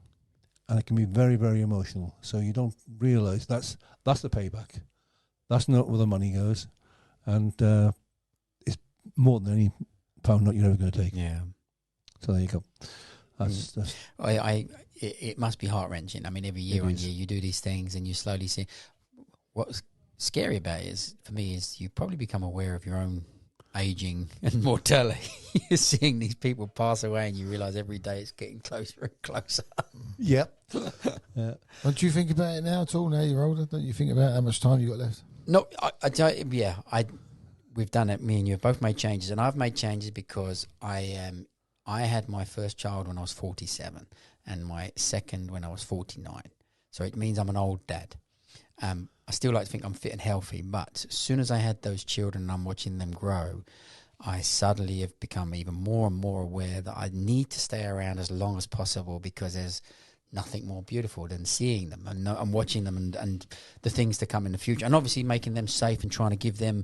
A: and it can be very, very emotional. So you don't realise that's the payback. That's not where the money goes, and it's more than any pound note you're ever going to take.
B: Yeah.
A: So there you go. That's
B: It must be heart wrenching. I mean, every year on year you do these things, and you slowly see. What's scary about it is, for me, is you probably become aware of your own aging and mortality. You're seeing these people pass away, and you realise every day it's getting closer and closer.
A: Yep.
C: Don't you think about it now at all? Now you're older, don't you think about how much time you got left?
B: No, I tell you, yeah, we've done it. Me and you have both made changes, and I've made changes because I had my first child when I was 47, and my second when I was 49. So it means I'm an old dad. I still like to think I'm fit and healthy, but as soon as I had those children and I'm watching them grow, I suddenly have become even more and more aware that I need to stay around as long as possible, because there's nothing more beautiful than seeing them and watching them and the things to come in the future, and obviously making them safe and trying to give them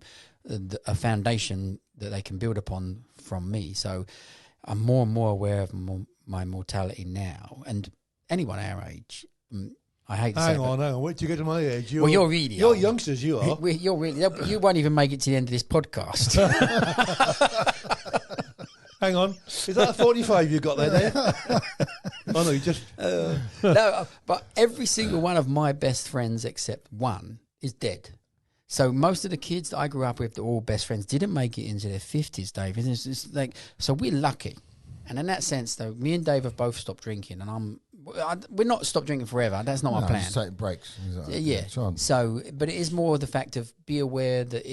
B: a foundation that they can build upon from me. So I'm more and more aware of my mortality now, and anyone our age, I hate to say it.
A: Hang on. Wait till you get to my age.
B: Well, you're really
A: You're
B: old.
A: youngsters, you are.
B: You're really. You won't even make it to the end of this podcast.
A: Hang on. Is that a 45 you got there, Dave? Oh, no, you just...
B: No, but every single one of my best friends except one is dead. So most of the kids that I grew up with, that were all best friends, didn't make it into their 50s, Dave. And it's like, so we're lucky. And in that sense, though, me and Dave have both stopped drinking, and we're not stopped drinking forever. That's not my plan.
C: Just take breaks.
B: Yeah. So, but it is more the fact of, be aware that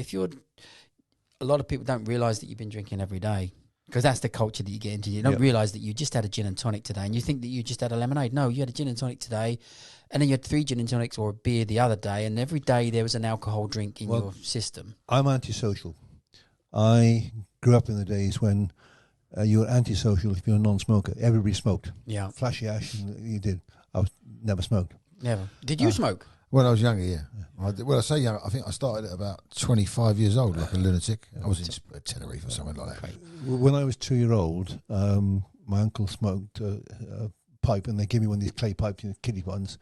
B: a lot of people don't realise that you've been drinking every day, because that's the culture that you get into. You don't realise that you just had a gin and tonic today, and you think that you just had a lemonade. No, you had a gin and tonic today, and then you had 3 gin and tonics or a beer the other day, and every day there was an alcohol drink in your system.
A: I'm antisocial. I grew up in the days when you were antisocial if you're a non-smoker. Everybody smoked.
B: Yeah.
A: Flashy ash, and you did. I never smoked.
B: Never. Did you smoke?
C: When I was younger, yeah. I say young, I think I started at about 25 years old, like a lunatic. I was in Tenerife or something like that.
A: When I was 2-year-old, my uncle smoked a pipe, and they gave me one of these clay pipes, kiddie ones.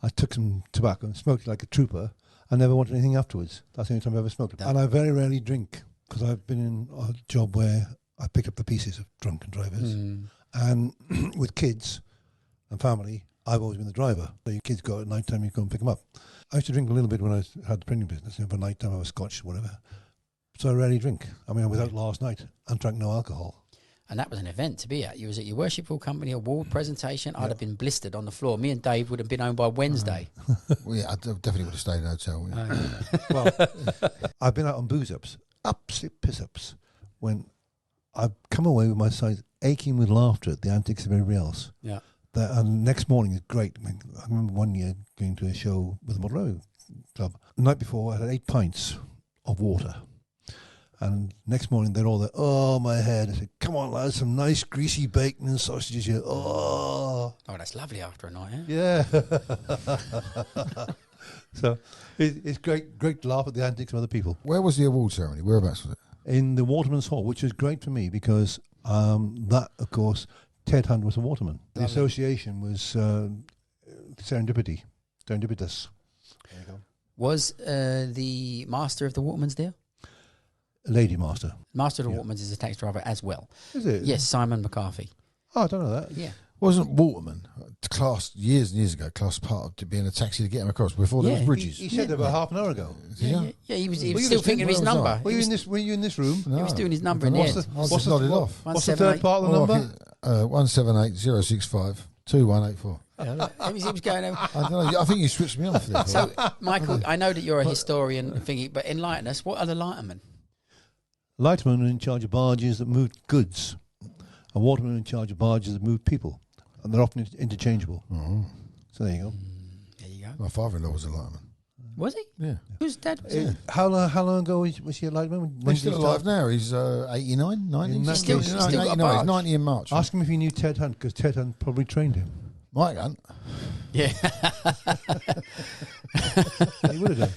A: I took some tobacco and smoked it like a trooper. I never wanted anything afterwards. That's the only time I ever smoked. And I very rarely drink, because I've been in a job where I picked up the pieces of drunken drivers. And with kids and family, I've always been the driver. So your kids go at night time, you go and pick them up. I used to drink a little bit when I had the printing business. For night time, I was Scotch, whatever. So I rarely drink. I mean, I was out last night and drank no alcohol.
B: And that was an event to be at. You was at your Worshipful Company award presentation. I'd have been blistered on the floor. Me and Dave would have been home by Wednesday.
C: Well, yeah, I definitely would have stayed in a hotel. Yeah.
A: Well, I've been out on booze-ups, absolute piss-ups, when I've come away with my sides aching with laughter at the antics of everybody else.
B: Yeah.
A: And next morning is great. I mean, I remember one year going to a show with the Model Club. The night before, I had 8 pints of water. And next morning, they're all there, oh, my head. I said, come on, lads, some nice greasy bacon and sausages here. Oh,
B: that's lovely after a night, eh?
A: yeah. So it's great to laugh at the antics of other people.
C: Where was the award ceremony? Whereabouts was it?
A: In the Waterman's Hall, which is great for me because that, of course, Ted Hunt was a waterman. The association was serendipitous. There you go.
B: Was the master of the Watermans there?
A: Lady master.
B: Master of the Watermans is a taxi driver as well.
A: Is it?
B: Yes, Simon McCarthy.
A: Oh, I don't know that.
B: Yeah.
C: Wasn't Waterman classed years and years ago? Classed part of to being a taxi to get him across before there was bridges.
A: He said that about half an hour ago.
B: Yeah, he was still thinking of his number.
A: Were you in this room?
B: He was doing his number in the end.
C: What's
A: the third part of the number?
C: 178-065-2184.
B: He was going over.
C: I don't know. I think you switched me off there.
B: So, Michael, I know that you're a historian thingy, but enlighten us. What are the lightermen?
A: Lightermen are in charge of barges that moved goods, and watermen are in charge of barges that moved people, and they're often interchangeable. So there you go.
B: There you go.
C: My father-in-law was a lighterman.
B: Was he?
C: Yeah.
B: Whose dad was he?
A: How long ago was he a lighterman?
C: He's still alive now. He's 89, 90.
A: He's
B: still got a
C: 89.
B: barge.
C: He's 90 in March.
A: Ask him if he knew Ted Hunt, because Ted Hunt probably trained him.
C: Mike Hunt.
B: Yeah.
A: He would have done.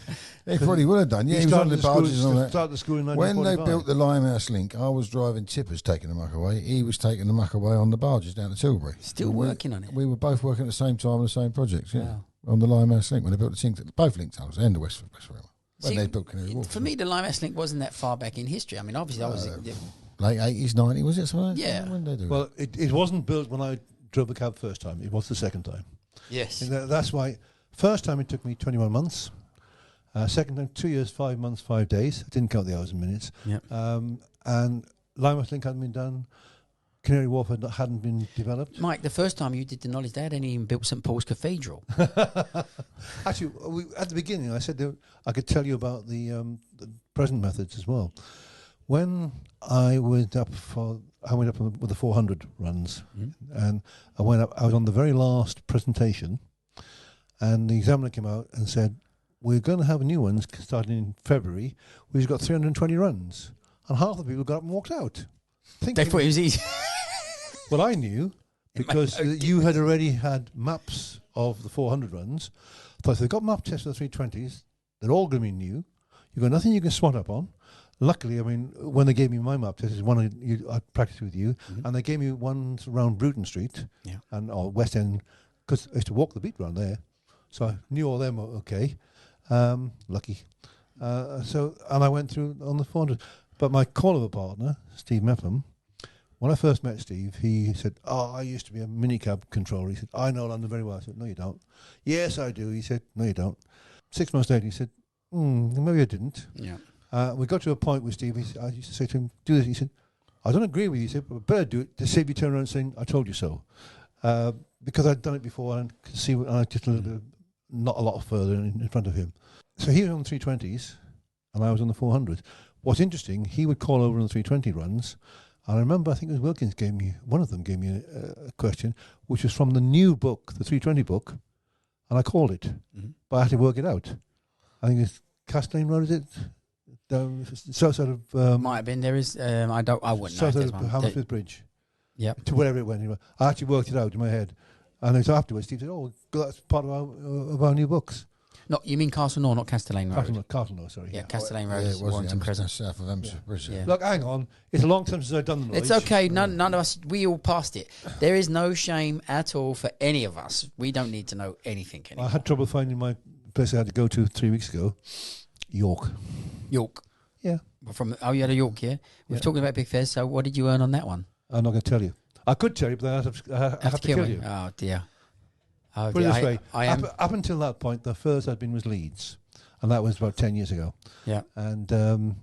C: He probably would have done. Yeah, he was on the barges and all that.
A: Started the school in
C: When
A: 1945.
C: they built the Limehouse link, I was driving tippers taking the muck away. He was taking the muck away on the barges down to Tilbury.
B: Still working on it.
C: We were both working at the same time on the same projects, yeah.
B: Wow.
C: On the Limehouse link when they built the link, both link tunnels and the West Railway. When
B: See,
C: they built Canary Wharf.
B: for me, the Limehouse link wasn't that far back in history. I mean, obviously, I was.
C: Late 80s, 90s, was it? Something?
B: Yeah.
C: When did they do it?
A: Well, it wasn't built when I drove the cab first time. It was the second time.
B: Yes.
A: And that's why. First time it took me 21 months. Second time, 2 years, 5 months, 5 days. I didn't count the hours and minutes.
B: Yep.
A: And Limehouse Link hadn't been done. Canary Wharf hadn't been developed.
B: Mike, the first time you did the knowledge, they hadn't even built St Paul's Cathedral.
A: Actually, at the beginning, I said that I could tell you about the present methods as well. When I went up with the 400 runs, and I was on the very last presentation, and the examiner came out and said, "We're going to have new ones starting in February. We've got 320 runs," and half the people got up and walked out.
B: They thought it was easy.
A: Well, I knew because you had already had maps of the 400 runs. I thought if they've got map tests for the 320s, they're all going to be new. You've got nothing you can swat up on. Luckily, I mean, when they gave me my map test, is one I practiced with you, and they gave me ones around Bruton Street and West End, because I used to walk the beat around there, so I knew all them okay. Lucky. And I went through on the 400. But my call-over partner, Steve Mepham, when I first met Steve, he said, "Oh, I used to be a minicab controller." He said, "I know London very well." I said, "No, you don't." "Yes, I do." He said, "No, you don't." 6 months later, he said, "Maybe I didn't."
B: Yeah.
A: We got to a point with Steve. I used to say to him, "Do this." He said, "I don't agree with you." He said, "But better do it to save you turning around saying, 'I told you so.'" Because I'd done it before and could see just a little bit, not a lot further in front of him. So he was on the 320s, and I was on the 400s. What's interesting, he would call over on the 320 runs. I remember, I think it was Wilkins one of them gave me a question, which was from the new book, the 320 book, and I called it, but I had to work it out. I think it's Castellane Road, is it? South of
B: Might have been. There is. I wouldn't know.
A: south of Hammersmith Bridge.
B: Yep.
A: To wherever it went. Anyway. I actually worked it out in my head, and it was afterwards. Steve said, "Oh, that's part of our new books."
B: No, you mean Castle Knoll, not Castellane Road.
A: Castle, sorry.
B: Yeah, Castellane Road
C: Yeah,
B: is
C: it was
B: Warrington Crescent.
C: south of Hampshire Bridge.
B: Yeah.
A: Look, hang on. It's a long time since I've done the knowledge.
B: It's okay. None of us. We all passed it. There is no shame at all for any of us. We don't need to know anything anymore.
A: I had trouble finding my place I had to go to 3 weeks ago. York. Yeah.
B: You had a York, yeah? We've talked about Big Fairs, so what did you earn on that one?
A: I'm not going to tell you. I could tell you, but then I have to kill you.
B: Oh, dear.
A: Put it this way.
B: I am.
A: Up until that point, the furthest I'd been was Leeds. And that was about 10 years ago.
B: Yeah.
A: And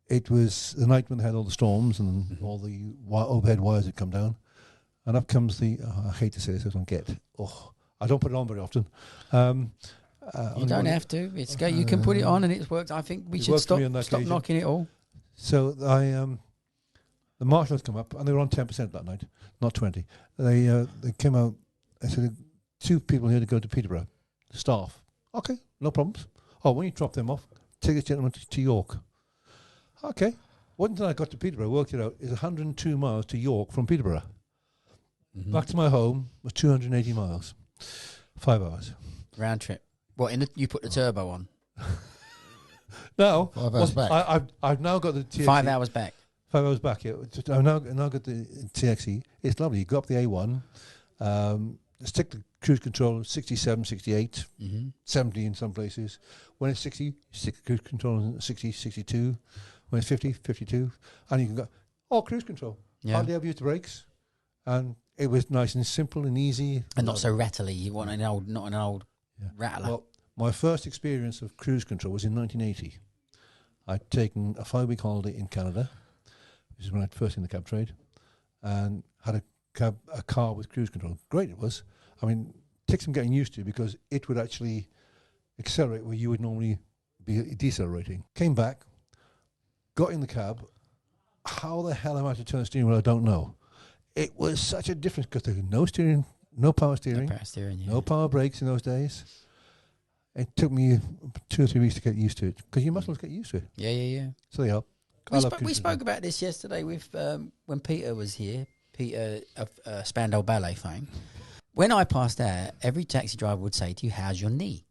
A: it was the night when they had all the storms and all the overhead wires had come down. And up comes I hate to say this, I don't get. I don't put it on very often.
B: You don't have to. You can put it on and it's worked. I think we should stop knocking it all.
A: So the marshals come up, and they were on 10% that night, not 20. They came out. I said, 2 people here to go to Peterborough, staff. Okay, no problems. Oh, when you drop them off, take this gentleman to York. Okay. Once I got to Peterborough, worked it out, it's 102 miles to York from Peterborough. Back to my home was 280 miles. 5 hours.
B: Round trip. What, you put the turbo on?
A: No.
C: 5 hours back.
A: I've now got the TXE.
B: 5 hours back.
A: 5 hours back, yeah. I've now got the TXE. It's lovely. You go up the A1, stick the cruise control 67, 68, 70 in some places. When it's 60, stick the cruise control on 60, 62. When it's 50, 52. And you can go, cruise control.
B: Yeah.
A: Hardly ever use the brakes. And it was nice and simple and easy.
B: And not so rattly. You want not an old rattler.
A: Well, my first experience of cruise control was in 1980. I'd taken a 5-week holiday in Canada, which is when I'd first in the cab trade, and had a car with cruise control. Great it was. I mean, took some getting used to because it would actually accelerate where you would normally be decelerating. Came back, got in the cab. How the hell am I to turn the steering wheel? I don't know. It was such a difference because there was no steering, no power steering, no power brakes in those days. It took me 2 or 3 weeks to get used to it because your muscles get used to it.
B: Yeah.
A: So they help.
B: We spoke about this yesterday with when Peter was here, Peter of Spandau Ballet fame. When I passed out, every taxi driver would say to you, "How's your knee?"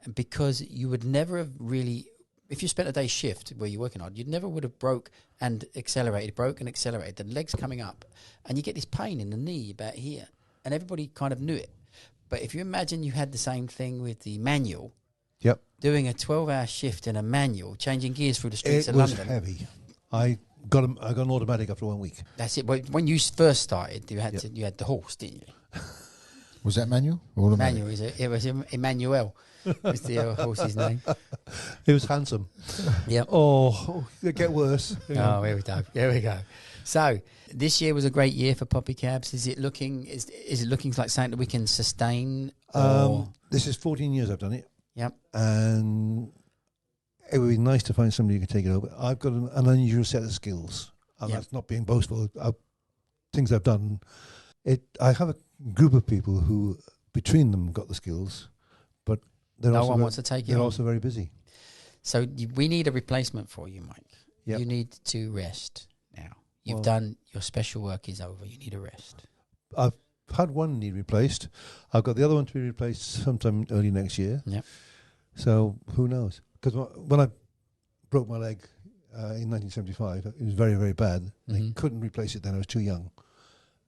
B: And because you would never have really, if you spent a day's shift where you're working hard, you never would have broke and accelerated, the legs coming up, and you get this pain in the knee about here, and everybody kind of knew it. But if you imagine you had the same thing with the manual, doing a 12-hour shift in a manual, changing gears through the streets of London.
A: It was heavy. I got an automatic after 1 week.
B: That's it. But when you first started, you had the horse, didn't you?
C: Was that manual? Or
B: manual, it was Emmanuel. Was the horse's name?
A: It was handsome.
B: Yeah.
A: Oh, it get worse.
B: Oh, here we go. So this year was a great year for Poppy Cabs. Is it looking like something that we can sustain?
A: This is 14 years I've done it.
B: Yep.
A: And it would be nice to find somebody who can take it over. I've got an unusual set of skills, and that's not being boastful. Things I've done. I have a group of people who, between them, got the skills, but
B: no one wants to take it.
A: They're also very busy.
B: So we need a replacement for you, Mike.
A: Yep.
B: You need to rest now. You've done your special work is over. You need a rest.
A: I've had one knee replaced. I've got the other one to be replaced sometime early next year.
B: Yep.
A: So who knows? Because when I broke my leg in 1975, it was very, very bad. They couldn't replace it then. I was too young.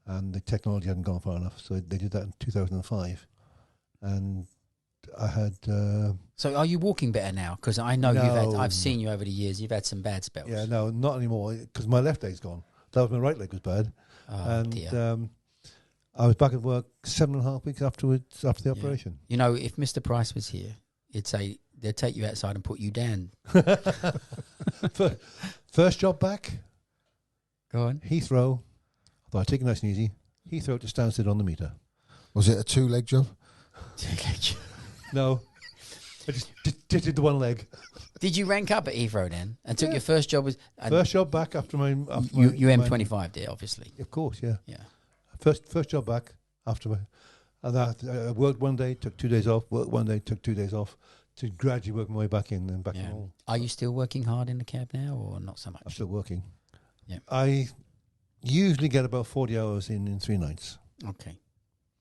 A: And the technology hadn't gone far enough. So they did that in 2005. And I had...
B: So are you walking better now? Because I know I've seen you over the years. You've had some bad spells.
A: Yeah, no, not anymore. Because my left leg's gone. That was my right leg was bad.
B: Oh, dear.
A: I was back at work 7.5 weeks afterwards, after the operation.
B: You know, if Mr. Price was here, he'd say they'd take you outside and put you down.
A: First job back.
B: Go on.
A: Heathrow. I thought I'd take it nice and easy. Heathrow to Stansted on the meter.
C: Was it a 2-leg job?
A: No. I just did the one leg.
B: Did you rank up at Heathrow then? And took your first job?
A: First job back after my...
B: you M25 did, obviously.
A: Of course, yeah.
B: Yeah.
A: First job back after my... And I worked one day, took 2 days off, worked one day, took 2 days off, to gradually work my way back in and back in all.
B: Are you still working hard in the cab now or not so much?
A: I'm still working.
B: Yeah.
A: I usually get about 40 hours in 3 nights.
B: Okay.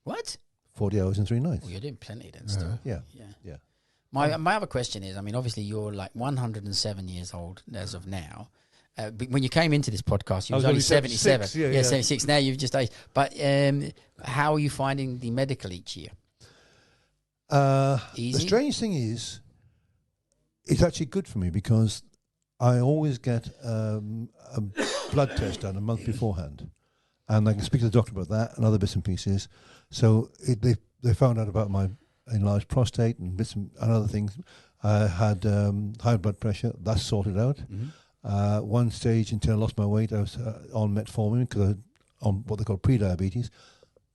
B: What?
A: 40 hours in 3 nights.
B: Well, you're doing plenty then still.
A: Yeah.
B: My other question is, I mean, obviously you're like 107 years old as of now. When you came into this podcast, you was only 77. 76. Now you've just aged. But how are you finding the medical each year? Easy?
A: The strange thing is, it's actually good for me because I always get a blood test done a month beforehand. And I can speak to the doctor about that and other bits and pieces. So they found out about my enlarged prostate and bits and other things. I had high blood pressure. That's sorted out. One stage until I lost my weight, I was on metformin because on what they call pre-diabetes.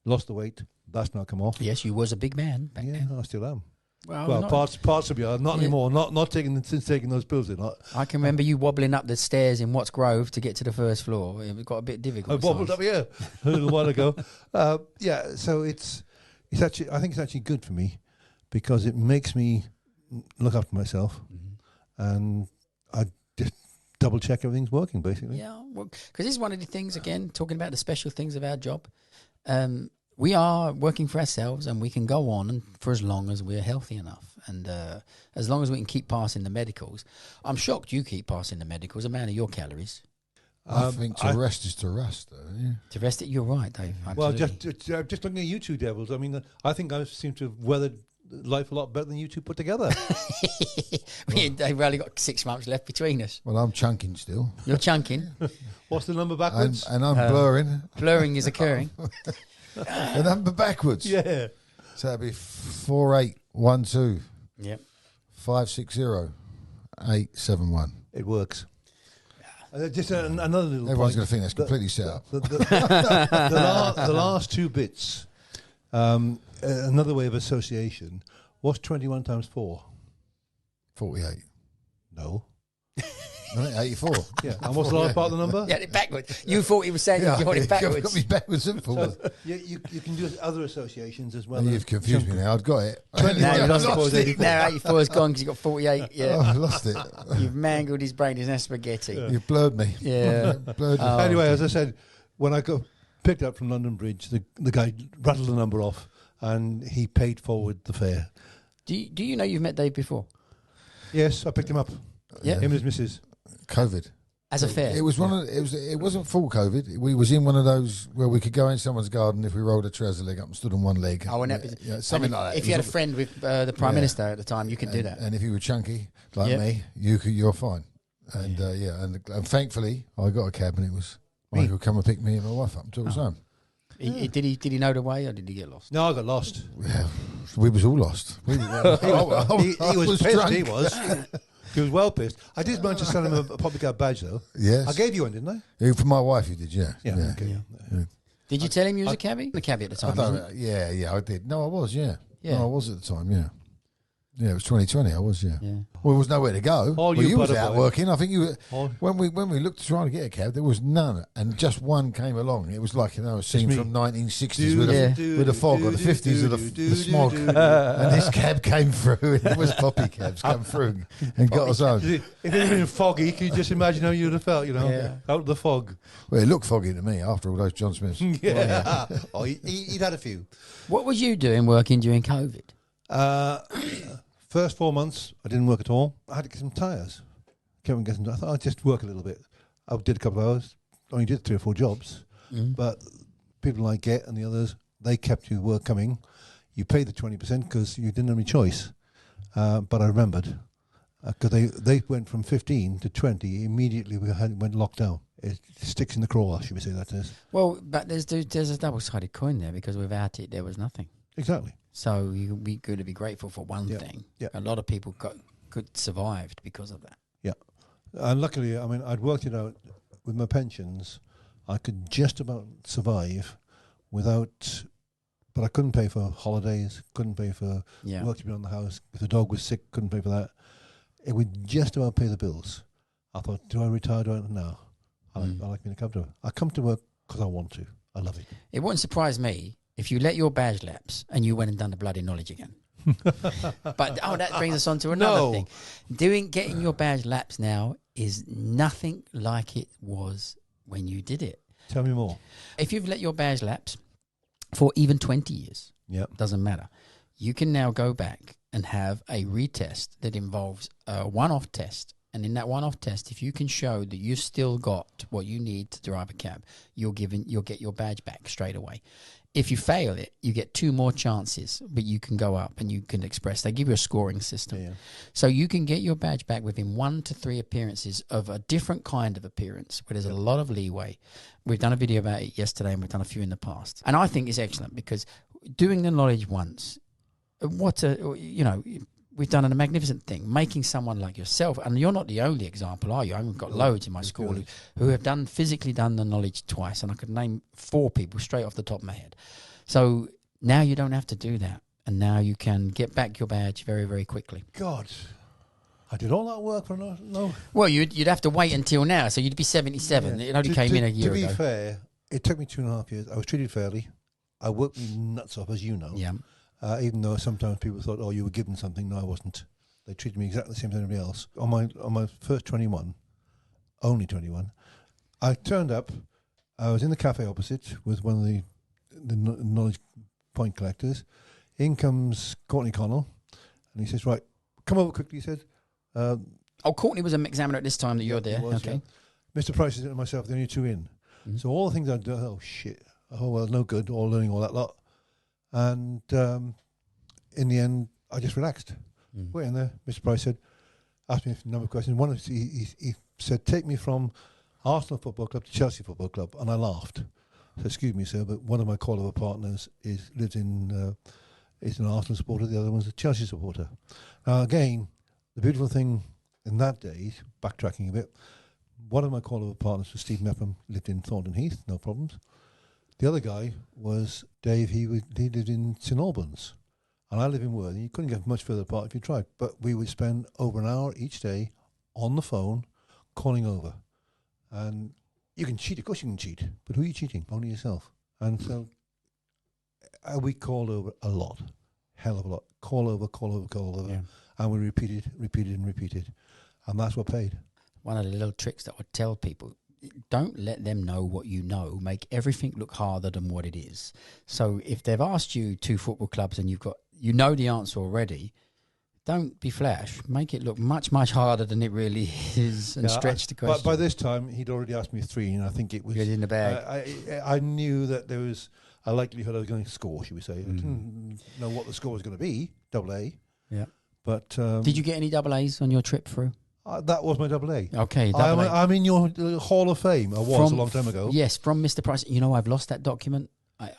A: Lost the weight. That's not come off.
B: Yes, you was a big man back then.
A: I still am.
B: Well,
A: parts of me are not anymore. Not since taking those pills.
B: I can remember you wobbling up the stairs in Watts Grove to get to the first floor. It got a bit difficult.
A: I wobbled up here a little while ago. So it's actually, I think it's actually good for me because it makes me look after myself, and I just double check everything's working basically.
B: Yeah, well, because this is one of the things again talking about the special things of our job. We are working for ourselves, and we can go on and for as long as we're healthy enough. And as long as we can keep passing the medicals. I'm shocked you keep passing the medicals. A man of your calories.
C: I think to rest is to rust, though. Yeah.
B: To rest it, you're right, Dave.
A: Well,
B: Absolutely.
A: just looking at you two devils, I mean, I think I seem to have weathered life a lot better than you two put together.
B: They've only got 6 months left between us.
C: Well, I'm chunking still.
B: You're chunking.
A: What's the number backwards?
C: And I'm blurring.
B: Blurring is occurring.
C: The number backwards.
A: Yeah.
C: So that'd be 4812
B: Yep.
C: 560 871.
A: It works. Just another little
C: Everyone's
A: point.
C: going to think that's completely set up.
A: The last two bits, another way of association. What's 21 times 4?
C: 48.
A: No.
C: No, 84.
A: Yeah. And what's the last part of the number?
B: Yeah, it backwards. You thought he was saying you got it backwards.
C: Got me backwards and forwards.
A: You can do other associations as well.
C: Oh, you've confused me now. I've got it.
B: Now
A: you
B: lost
A: lost
B: it.
A: it.
B: Now 84 is gone because you got 48. Yeah.
C: Oh, I lost it.
B: You've mangled his brain. He's now spaghetti.
C: You've blurred me.
B: Yeah.
C: Blurred me.
A: Anyway, as I said, when I got picked up from London Bridge, the guy rattled the number off and he paid forward the fare.
B: Do you know you've met Dave before?
A: Yes, I picked him up.
B: Yeah.
A: Him and his missus.
C: COVID.
B: As a fare?
C: It was it wasn't full COVID. We was in one of those where we could go in someone's garden if we rolled a trouser leg up and stood on one leg.
B: Oh, and
C: something like that.
B: If you had a friend with the Prime Minister at the time, you could do that.
C: And if you were chunky like me, you're fine. And and thankfully I got a cab and it was Michael come and pick me and my wife up until it was home.
B: Did he know the way or did he get lost?
A: No, I got lost.
C: Yeah, we was all lost.
A: He was pissed.
C: drunk.
A: He was. He was well pissed. I did manage to send him a public cab badge, though.
C: Yes.
A: I gave you one, didn't I?
C: For my wife, you did, yeah.
A: Okay.
B: Did you tell him you was a cabbie? The cabbie at the time, wasn't it?
C: Yeah, I did. No, I was, yeah.
B: Yeah.
C: No, I was at the time, yeah. Yeah, it was 2020. I was, yeah.
B: Yeah.
C: Well, there was nowhere to go.
A: Oh,
C: well,
A: you
C: you was
A: butterboy.
C: out working. I think you were.
A: Oh.
C: When we looked to try and get a cab, there was none, and just one came along. It was like a scene
A: me.
C: from 1960s with a fog, or the 50s of the smog.
A: And
C: And this cab came through, and it was poppy cabs come through and got us home.
A: If it had been foggy, can you just imagine how you'd have felt,
B: Yeah.
A: out of the fog?
C: Well, it looked foggy to me after all those John Smiths.
A: Yeah. Oh, he'd had a few.
B: What was you doing working during COVID?
A: First 4 months, I didn't work at all. I had to get some tyres. I thought I'd just work a little bit. I did a couple of hours. Only did 3 or 4 jobs. But people like Get and the others, they kept your work coming. You paid the 20% because you didn't have any choice. But I remembered because they went from 15 to 20 immediately. Went lockdown. It sticks in the craw, should we say that is?
B: Well, but there's a double-sided coin there because without it, there was nothing.
A: Exactly.
B: So you be good to be grateful for one
A: Yeah.
B: thing.
A: Yeah.
B: A lot of people survived because of that.
A: Yeah. And luckily, I mean, I'd worked it out with my pensions. I could just about survive without, but I couldn't pay for holidays, couldn't pay for work to be on the house. If the dog was sick, couldn't pay for that. It would just about pay the bills. I thought, do I retire? Do I? No. I like being a cab driver. I come to work because I want to. I love it.
B: It wouldn't surprise me if you let your badge lapse and you went and done the bloody knowledge again. But that brings us on to another thing. Getting your badge lapse now is nothing like it was when you did it.
A: Tell me more.
B: If you've let your badge lapse for even 20 years, doesn't matter. You can now go back and have a retest that involves a one-off test. And in that one-off test, if you can show that you've still got what you need to drive a cab, you'll get your badge back straight away. If you fail it, you get 2 more chances, but you can go up and you can express. They give you a scoring system. Yeah. So you can get your badge back within 1 to 3 appearances of a different kind of appearance where there's a lot of leeway. We've done a video about it yesterday and we've done a few in the past. And I think it's excellent because doing the knowledge once, we've done a magnificent thing, making someone like yourself, and you're not the only example, are you? I've got loads in my school who have physically done the knowledge twice, and I could name 4 people straight off the top of my head. So now you don't have to do that, and now you can get back your badge very, very quickly.
A: God, I did all that work for no.
B: Well, you'd have to wait until now, so you'd be 77. Yeah. It only came in a year ago.
A: To be fair, it took me 2.5 years. I was treated fairly. I worked me nuts off, as you know.
B: Yeah.
A: Even though sometimes people thought, "Oh, you were given something." No, I wasn't. They treated me exactly the same as everybody else. On my first 21, only 21, I turned up. I was in the cafe opposite with one of the knowledge point collectors. In comes Courtney Connell, and he says, "Right, come over quickly." He said.
B: Courtney was an examiner at this time that you're there.
A: Was,
B: okay.
A: Yeah. Mr. Price and myself, the only two in. Mm-hmm. So all the things I'd done, oh shit, oh well, no good, all learning all that lot. And in the end, I just relaxed. Waiting there, Mr. Price said, asked me a number of questions. One, he said, take me from Arsenal Football Club to Chelsea Football Club, and I laughed. I said, excuse me, sir, but one of my call-over partners is an Arsenal supporter, the other one's a Chelsea supporter. Now again, the beautiful thing in that day, backtracking a bit, one of my call-over partners was Steve Mepham, lived in Thornton Heath, no problems. The other guy was Dave, he lived in St Albans. And I live in Worthing. You couldn't get much further apart if you tried. But we would spend over an hour each day on the phone calling over. And you can cheat, of course you can cheat. But who are you cheating? Only yourself. And so we called over a lot. Hell of a lot. Call over. Yeah. And we repeated. And that's what paid.
B: One of the little tricks that I would tell people, don't let them know what you know. Make everything look harder than what it is. So if they've asked you 2 football clubs and you know the answer already, don't be flash. Make it look much, much harder than it really is and stretch the question.
A: But by this time, he'd already asked me 3, and I think it was...
B: Good in the bag.
A: I knew that there was a likelihood I was going to score, should we say. I didn't know what the score was going to be, AA.
B: Yeah.
A: But...
B: did you get any AAs on your trip through?
A: That was my AA.
B: Okay, AA.
A: I'm in your Hall of Fame. I was a long time ago.
B: Yes, from Mr. Price. You know, I've lost that document.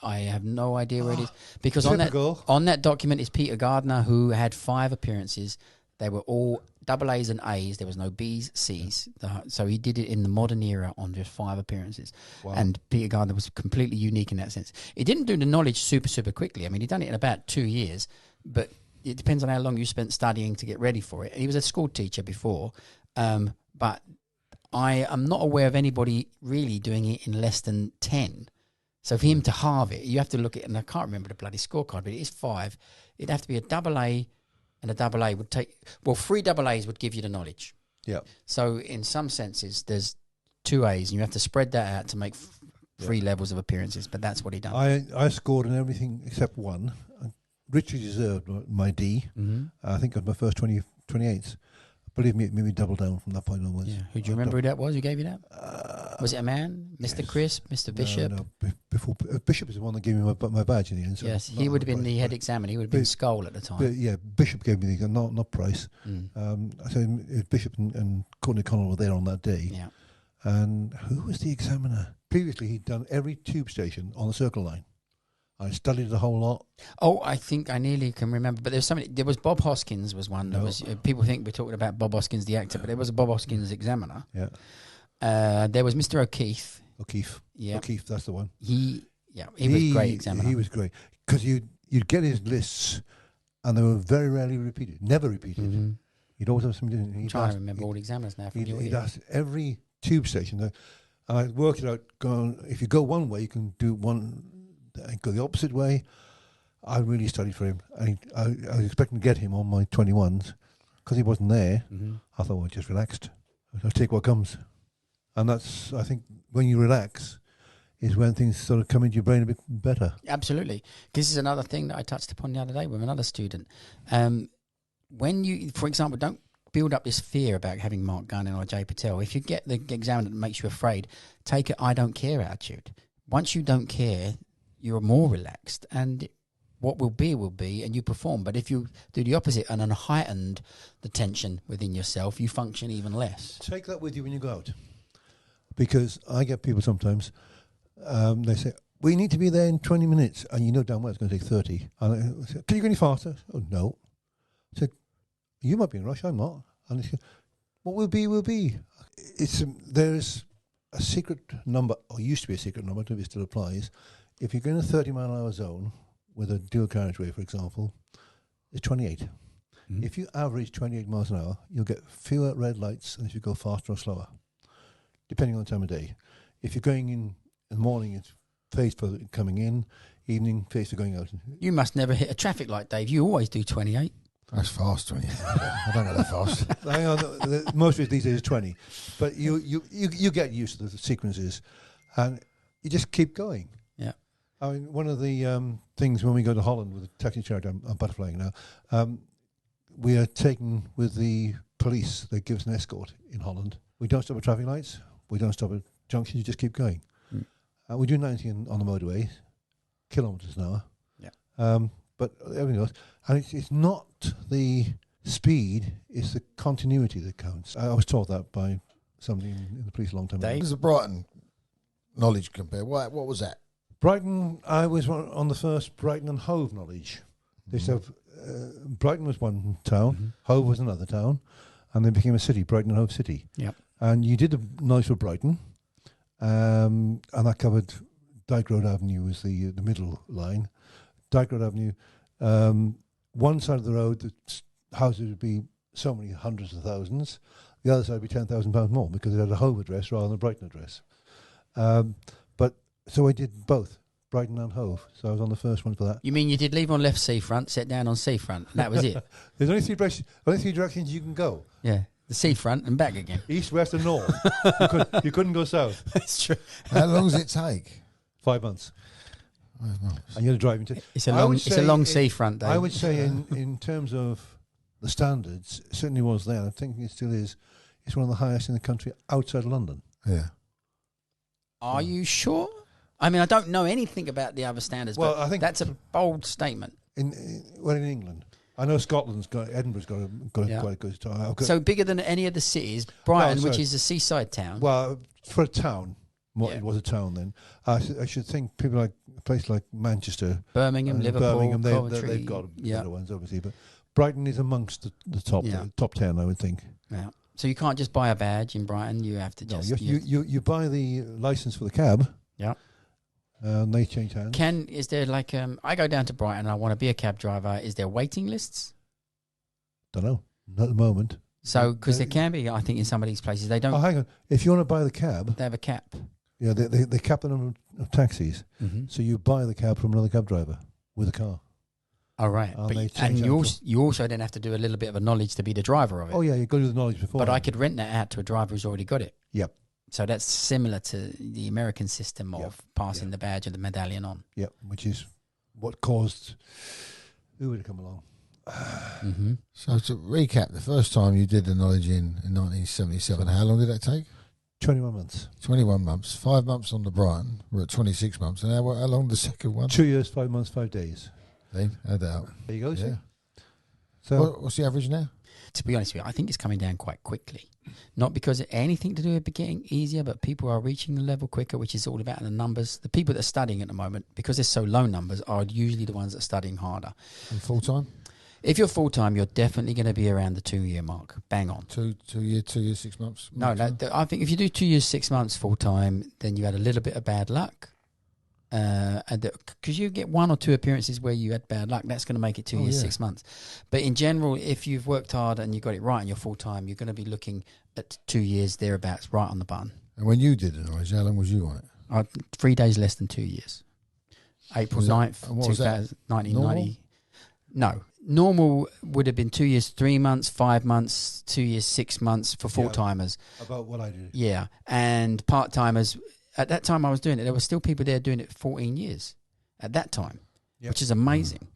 B: I have no idea where it is. Because on that document is Peter Gardner, who had 5 appearances. They were all AAs and A's. There was no B's, C's. So he did it in the modern era on just 5 appearances. Wow. And Peter Gardner was completely unique in that sense. He didn't do the knowledge super, super quickly. I mean, he'd done it in about 2 years, but it depends on how long you spent studying to get ready for it. He was a school teacher before, but I am not aware of anybody really doing it in less than 10. So for him to halve it, you have to look at it, and I can't remember the bloody scorecard, but it is 5. It'd have to be a AA, and a AA would take... Well, 3 AAs would give you the knowledge.
A: Yeah.
B: So in some senses, there's 2 A's, and you have to spread that out to make 3 levels of appearances, but that's what he done.
A: I scored in everything except 1. Richly deserved my D. I think it was my first 28s. Believe me, it made me double down from that point onwards.
B: Yeah. Who do you remember who that was? Who gave you that? Was it a man? Mr. Yes. Crisp? Mr. Bishop?
A: No. Before Bishop is the one that gave me my badge in the end. So
B: yes, he would have been the head examiner. He would have been Skull at the time.
A: Bishop gave me the not Price. I said Bishop and Courtney Connell were there on that day.
B: Yeah.
A: And who was the examiner? Previously, he'd done every tube station on the Circle Line. I studied the whole lot.
B: Oh, I think I nearly can remember. But there's somebody. There was Bob Hoskins was one. There was people think we're talking about Bob Hoskins the actor, but there was a Bob Hoskins examiner.
A: Yeah.
B: There was Mr. O'Keefe.
A: Yeah. O'Keefe, that's the one.
B: He was a great examiner.
A: He was great because you'd get his lists, and they were very rarely repeated. Never repeated. You'd always have somebody.
B: I'm trying to remember all the examiners now.
A: He'd ask every tube station. And I worked it out. If you go one way, you can do one. And go the opposite way. I really studied for him. I was expecting to get him on my 21s because he wasn't there. I thought, well, just relaxed. I'll take what comes. And that's, I think, when you relax is when things sort of come into your brain a bit better.
B: Absolutely. This is another thing that I touched upon the other day with another student. When you, for example, don't build up this fear about having Mark Gunning or Jay Patel. If you get the examiner that makes you afraid, take it I don't care attitude. Once you don't care, you're more relaxed, and what will be, and you perform. But if you do the opposite and heightened the tension within yourself, you function even less.
A: Take that with you when you go out. Because I get people sometimes, they say, we need to be there in 20 minutes, and you know damn well it's going to take 30. And I say, can you go any faster? Oh, no. I said, you might be in a rush, I'm not. And they say, what will be. There's a secret number, or used to be a secret number, I don't know if it still applies. If you're going a 30-mile-an-hour zone with a dual carriageway, for example, it's 28. If you average 28 miles an hour, you'll get fewer red lights than if you go faster or slower, depending on the time of day. If you're going in the morning, it's phased for coming in, evening, phased for going out.
B: You must never hit a traffic light, Dave. You always do 28.
C: That's fast, 20. I don't go that fast.
A: Hang on, most of it these days is 20. But you get used to the sequences, and you just keep going.
B: Yeah.
A: I mean, one of the things when we go to Holland with the taxi charity, I'm butterflying now, we are taken with the police. They give us an escort in Holland. We don't stop at traffic lights. We don't stop at junctions. You just keep going. We do 90 on the motorway, kilometres an hour.
B: Yeah.
A: But everything else. And it's not the speed, it's the continuity that counts. I was told that by somebody in the police a long time ago.
C: What does the Brighton knowledge compare? What was that?
A: Brighton, I was on the first Brighton and Hove knowledge. They said Brighton was one town, Hove was another town, and then became a city, Brighton and Hove City.
B: Yep.
A: And you did the knowledge for Brighton, and that covered Dyke Road Avenue was the middle line. Dyke Road Avenue, one side of the road, the houses would be so many hundreds of thousands. The other side would be £10,000 more because it had a Hove address rather than a Brighton address. So I did both, Brighton and Hove. So I was on the first one for that.
B: You mean you did leave on left seafront, set down on seafront, and that was it?
A: There's only three directions you can go.
B: Yeah, the seafront and back again.
A: East, west and north. You couldn't go south.
B: That's true.
C: How long does it take?
A: 5 months. And you're driving to...
B: It's a long seafront, Dave.
A: I would say in terms of the standards, it certainly was then. I think it still is. It's one of the highest in the country outside of London.
C: Yeah.
B: Are you sure? I mean, I don't know anything about the other standards, but I think that's a bold statement.
A: In England. I know Edinburgh's got a quite a good time.
B: So bigger than any of the cities, Brighton, which is a seaside town.
A: Well, for a town, it was a town then. I should think people like a place like Manchester,
B: Birmingham, Liverpool,
A: Coventry, they've got better ones, obviously. But Brighton is amongst the top 10, I would think.
B: Yeah. So you can't just buy a badge in Brighton. You have to just
A: you buy the license for the cab.
B: Yeah.
A: And they change hands.
B: Is there like I go down to Brighton and I want to be a cab driver. Is there waiting lists?
A: Don't know. Not at the moment.
B: So because there can be, I think in some of these places they don't.
A: Oh, hang on. If you want to buy the cab,
B: they have a cap.
A: Yeah, they cap the number of taxis. So you buy the cab from another cab driver with a car.
B: All right. And you also then have to do a little bit of a knowledge to be the driver of it.
A: Oh, yeah, you've got to do the knowledge before.
B: But I could rent that out to a driver who's already got it.
A: Yep.
B: So that's similar to the American system of passing the badge or the medallion on.
A: Yep, which is what caused Uber to come along.
C: So to recap, the first time you did the knowledge in 1977, how long did that take?
A: 21 months.
C: 21 months. 5 months on the Brighton. We're at 26 months. And how long the second one?
A: 2 years, 5 months, 5 days.
C: Add that up.
A: There you go.
C: Yeah.
A: So
C: what's the average now?
B: To be honest with you, I think it's coming down quite quickly. Not because of anything to do with it getting easier, but people are reaching the level quicker, which is all about the numbers. The people that are studying at the moment, because there's so low numbers, are usually the ones that are studying harder.
C: And full-time?
B: If you're full-time, you're definitely going to be around the 2 year mark. Bang on.
C: 2 years, 6 months?
B: No, I think if you do 2 years, 6 months full-time, then you had a little bit of bad luck. Because you get 1 or 2 appearances where you had bad luck, that's going to make it 2 years, 6 months. But in general, if you've worked hard and you got it right and you're full-time, you're going to be looking at 2 years thereabouts, right on the button.
C: And when you did it, how long was you on it?
B: 3 days less than 2 years. April 9th, 1990. No. Normal would have been 2 years, 3 months, 5 months, 2 years, 6 months for full-timers.
A: About what I did.
B: Yeah. And part-timers, at that time I was doing it, there were still people there doing it 14 years at that time, which is amazing.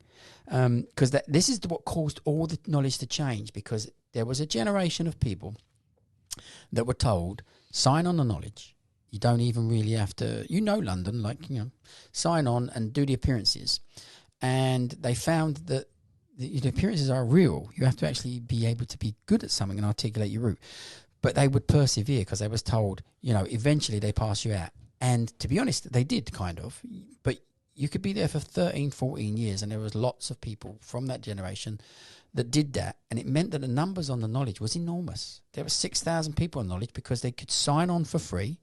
B: Because this is what caused all the knowledge to change, because there was a generation of people that were told, sign on the knowledge. You don't even really have to, London, sign on and do the appearances. And they found that the appearances are real. You have to actually be able to be good at something and articulate your route. But they would persevere because they was told, eventually they pass you out. And to be honest, they did kind of. But you could be there for 13, 14 years, and there was lots of people from that generation that did that. And it meant that the numbers on the knowledge was enormous. There were 6,000 people on knowledge because they could sign on for free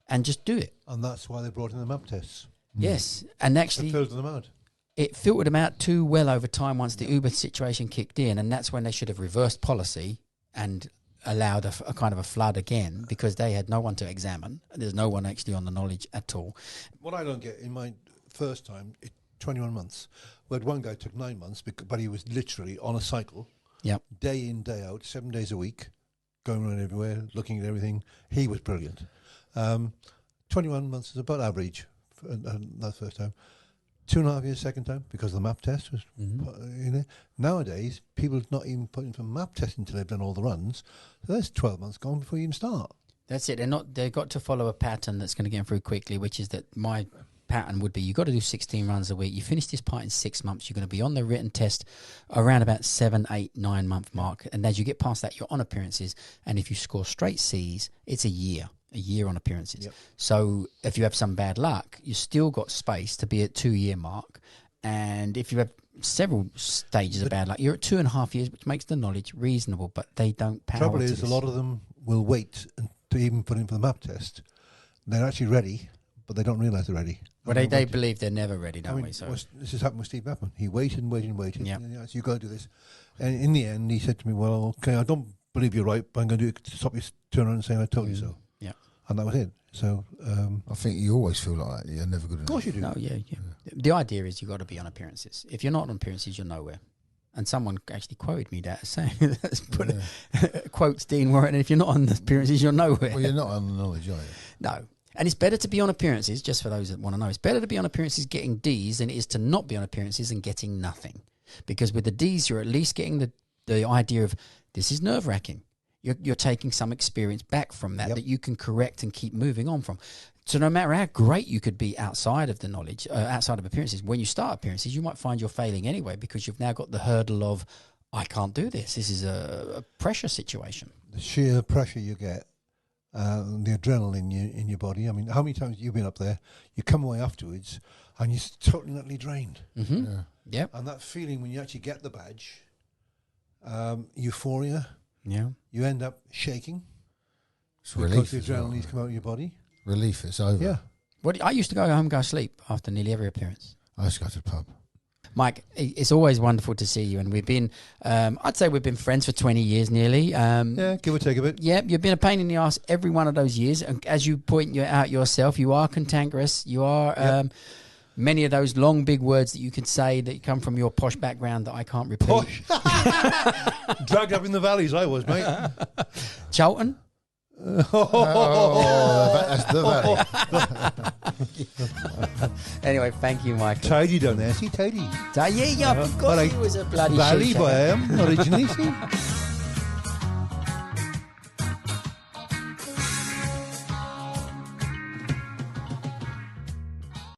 B: and just do it.
A: And that's why they brought in the map tests.
B: Yes. And actually,
A: it filtered them out.
B: It filtered them out too well over time once the Uber situation kicked in. And that's when they should have reversed policy and allowed a kind of a flood again, because they had no one to examine. There's no one actually on the knowledge at all.
A: What I don't get, in my first time, 21 months. We had one guy took 9 months, but he was literally on a cycle, day in, day out, 7 days a week, going around everywhere, looking at everything. He was brilliant. 21 months is about average for that first time. 2.5 years second time because the map test was. Nowadays, people not even putting for map testing until they've done all the runs. So that's 12 months gone before you even start.
B: That's it. They've got to follow a pattern that's going to get them through quickly, which is that my pattern would be you've got to do 16 runs a week. You finish this part in 6 months. You're going to be on the written test around about 7, 8, 9 month mark. And as you get past that, you're on appearances. And if you score straight C's, it's a year on appearances. Yep. So if you have some bad luck, you still got space to be at 2 year mark. And if you have several stages of bad luck, you're at 2.5 years, which makes the knowledge reasonable, but they don't power.
A: Trouble is, a lot of them will wait to even put in for the map test. They're actually ready, but they don't realise they're ready.
B: Well, they believe they're never ready, don't we? So
A: this has happened with Steve Mappman. He waited and waited and waited.
B: Yep.
A: And you've got to do this. And in the end, he said to me, well, okay, I don't believe you're right, but I'm going to do it to stop you turning around and saying I told you so.
B: Yeah.
A: And that was it. So
C: I think you always feel like that. You're never good enough.
A: Of course you do.
B: No, yeah. The idea is you've got to be on appearances. If you're not on appearances, you're nowhere. And someone actually quoted me that, saying, quotes Dean Warren, and if you're not on the appearances, you're nowhere.
C: Well, you're not on the knowledge, are you?
B: No. And it's better to be on appearances, just for those that want to know, it's better to be on appearances getting D's than it is to not be on appearances and getting nothing. Because with the D's, you're at least getting the idea of this is nerve-wracking. You're taking some experience back from that that you can correct and keep moving on from. So no matter how great you could be outside of the knowledge, outside of appearances, when you start appearances, you might find you're failing anyway because you've now got the hurdle of, I can't do this. This is a pressure situation.
A: The sheer pressure you get, the adrenaline in your body. I mean, how many times have you been up there? You come away afterwards and you're totally drained.
B: Mm-hmm. Yeah.
A: And that feeling when you actually get the badge, euphoria.
B: Yeah.
A: You end up shaking.
C: It's
A: because
C: relief.
A: the adrenaline's come out of your body.
C: Relief, it's over.
A: Yeah.
B: I used to go home and go to sleep after nearly every appearance.
C: I used to go to the pub.
B: Mike, it's always wonderful to see you, and we've been, I'd say we've been friends for 20 years nearly.
A: Yeah, give or take a bit.
B: Yeah, you've been a pain in the ass every one of those years, and as you point out yourself, you are cantankerous, you are many of those long big words that you could say that come from your posh background that I can't repeat.
A: Posh? Dragged up in the valleys I was, mate.
B: Charlton?
C: That's the valley.
B: Anyway, thank you, Mike.
A: Tidy down there, see, tidy.
B: Yeah, I forgot he was a bloody
A: Valley
B: shooter.
A: boy I am, originally, see.